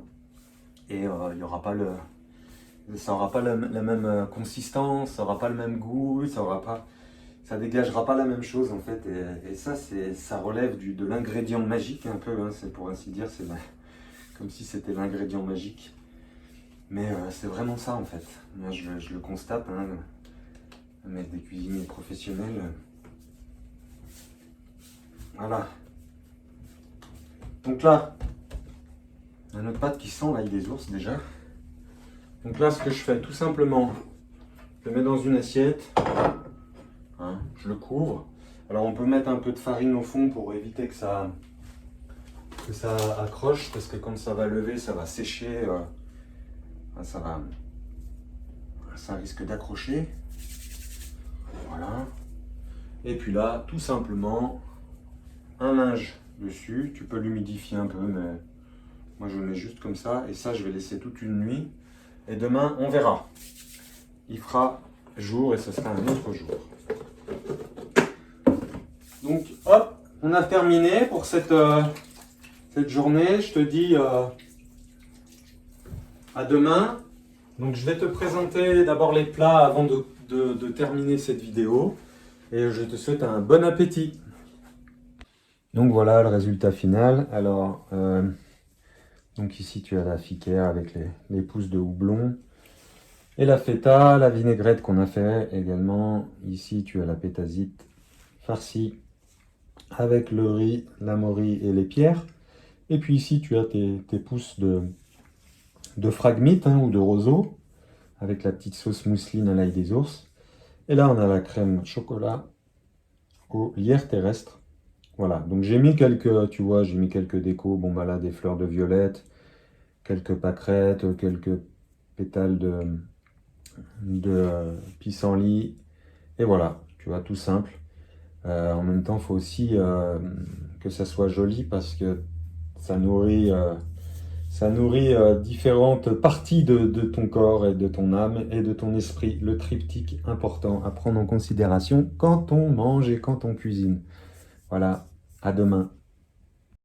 et il y aura pas ça n'aura pas la même consistance, ça n'aura pas le même goût, ça dégagera pas la même chose en fait. Et ça relève de l'ingrédient magique un peu, hein, c'est pour ainsi dire, comme si c'était l'ingrédient magique. Mais c'est vraiment ça en fait. Moi je le constate, hein, avec des cuisiniers professionnels. Voilà. Donc là, on a notre pâte qui sent l'ail des ours déjà. Donc là, ce que je fais tout simplement, je le mets dans une assiette, hein, je le couvre. Alors on peut mettre un peu de farine au fond pour éviter que ça accroche, parce que quand ça va lever, ça va sécher, ça risque d'accrocher. Voilà. Et puis là, tout simplement, un linge dessus. Tu peux l'humidifier un peu, mais moi je le mets juste comme ça. Et ça, je vais laisser toute une nuit. Et demain, on verra. Il fera jour et ce sera un autre jour. Donc, hop, on a terminé pour cette journée. Je te dis à demain. Donc, je vais te présenter d'abord les plats avant de terminer cette vidéo. Et je te souhaite un bon appétit. Donc, voilà le résultat final. Alors, donc ici, tu as la fiquère avec les pousses de houblon. Et la feta, la vinaigrette qu'on a fait également. Ici, tu as la pétazite farcie avec le riz, la morille et les pierres. Et puis ici, tu as tes pousses de fragmite, hein, ou de roseau avec la petite sauce mousseline à l'ail des ours. Et là, on a la crème chocolat au lierre terrestre. Voilà, donc j'ai mis j'ai mis quelques décos. Bon, bah là, des fleurs de violette, quelques pâquerettes, quelques pétales de pissenlit. Et voilà, tu vois, tout simple. En même temps, il faut aussi que ça soit joli parce que ça nourrit différentes parties de ton corps et de ton âme et de ton esprit. Le triptyque important à prendre en considération quand on mange et quand on cuisine. Voilà, à demain.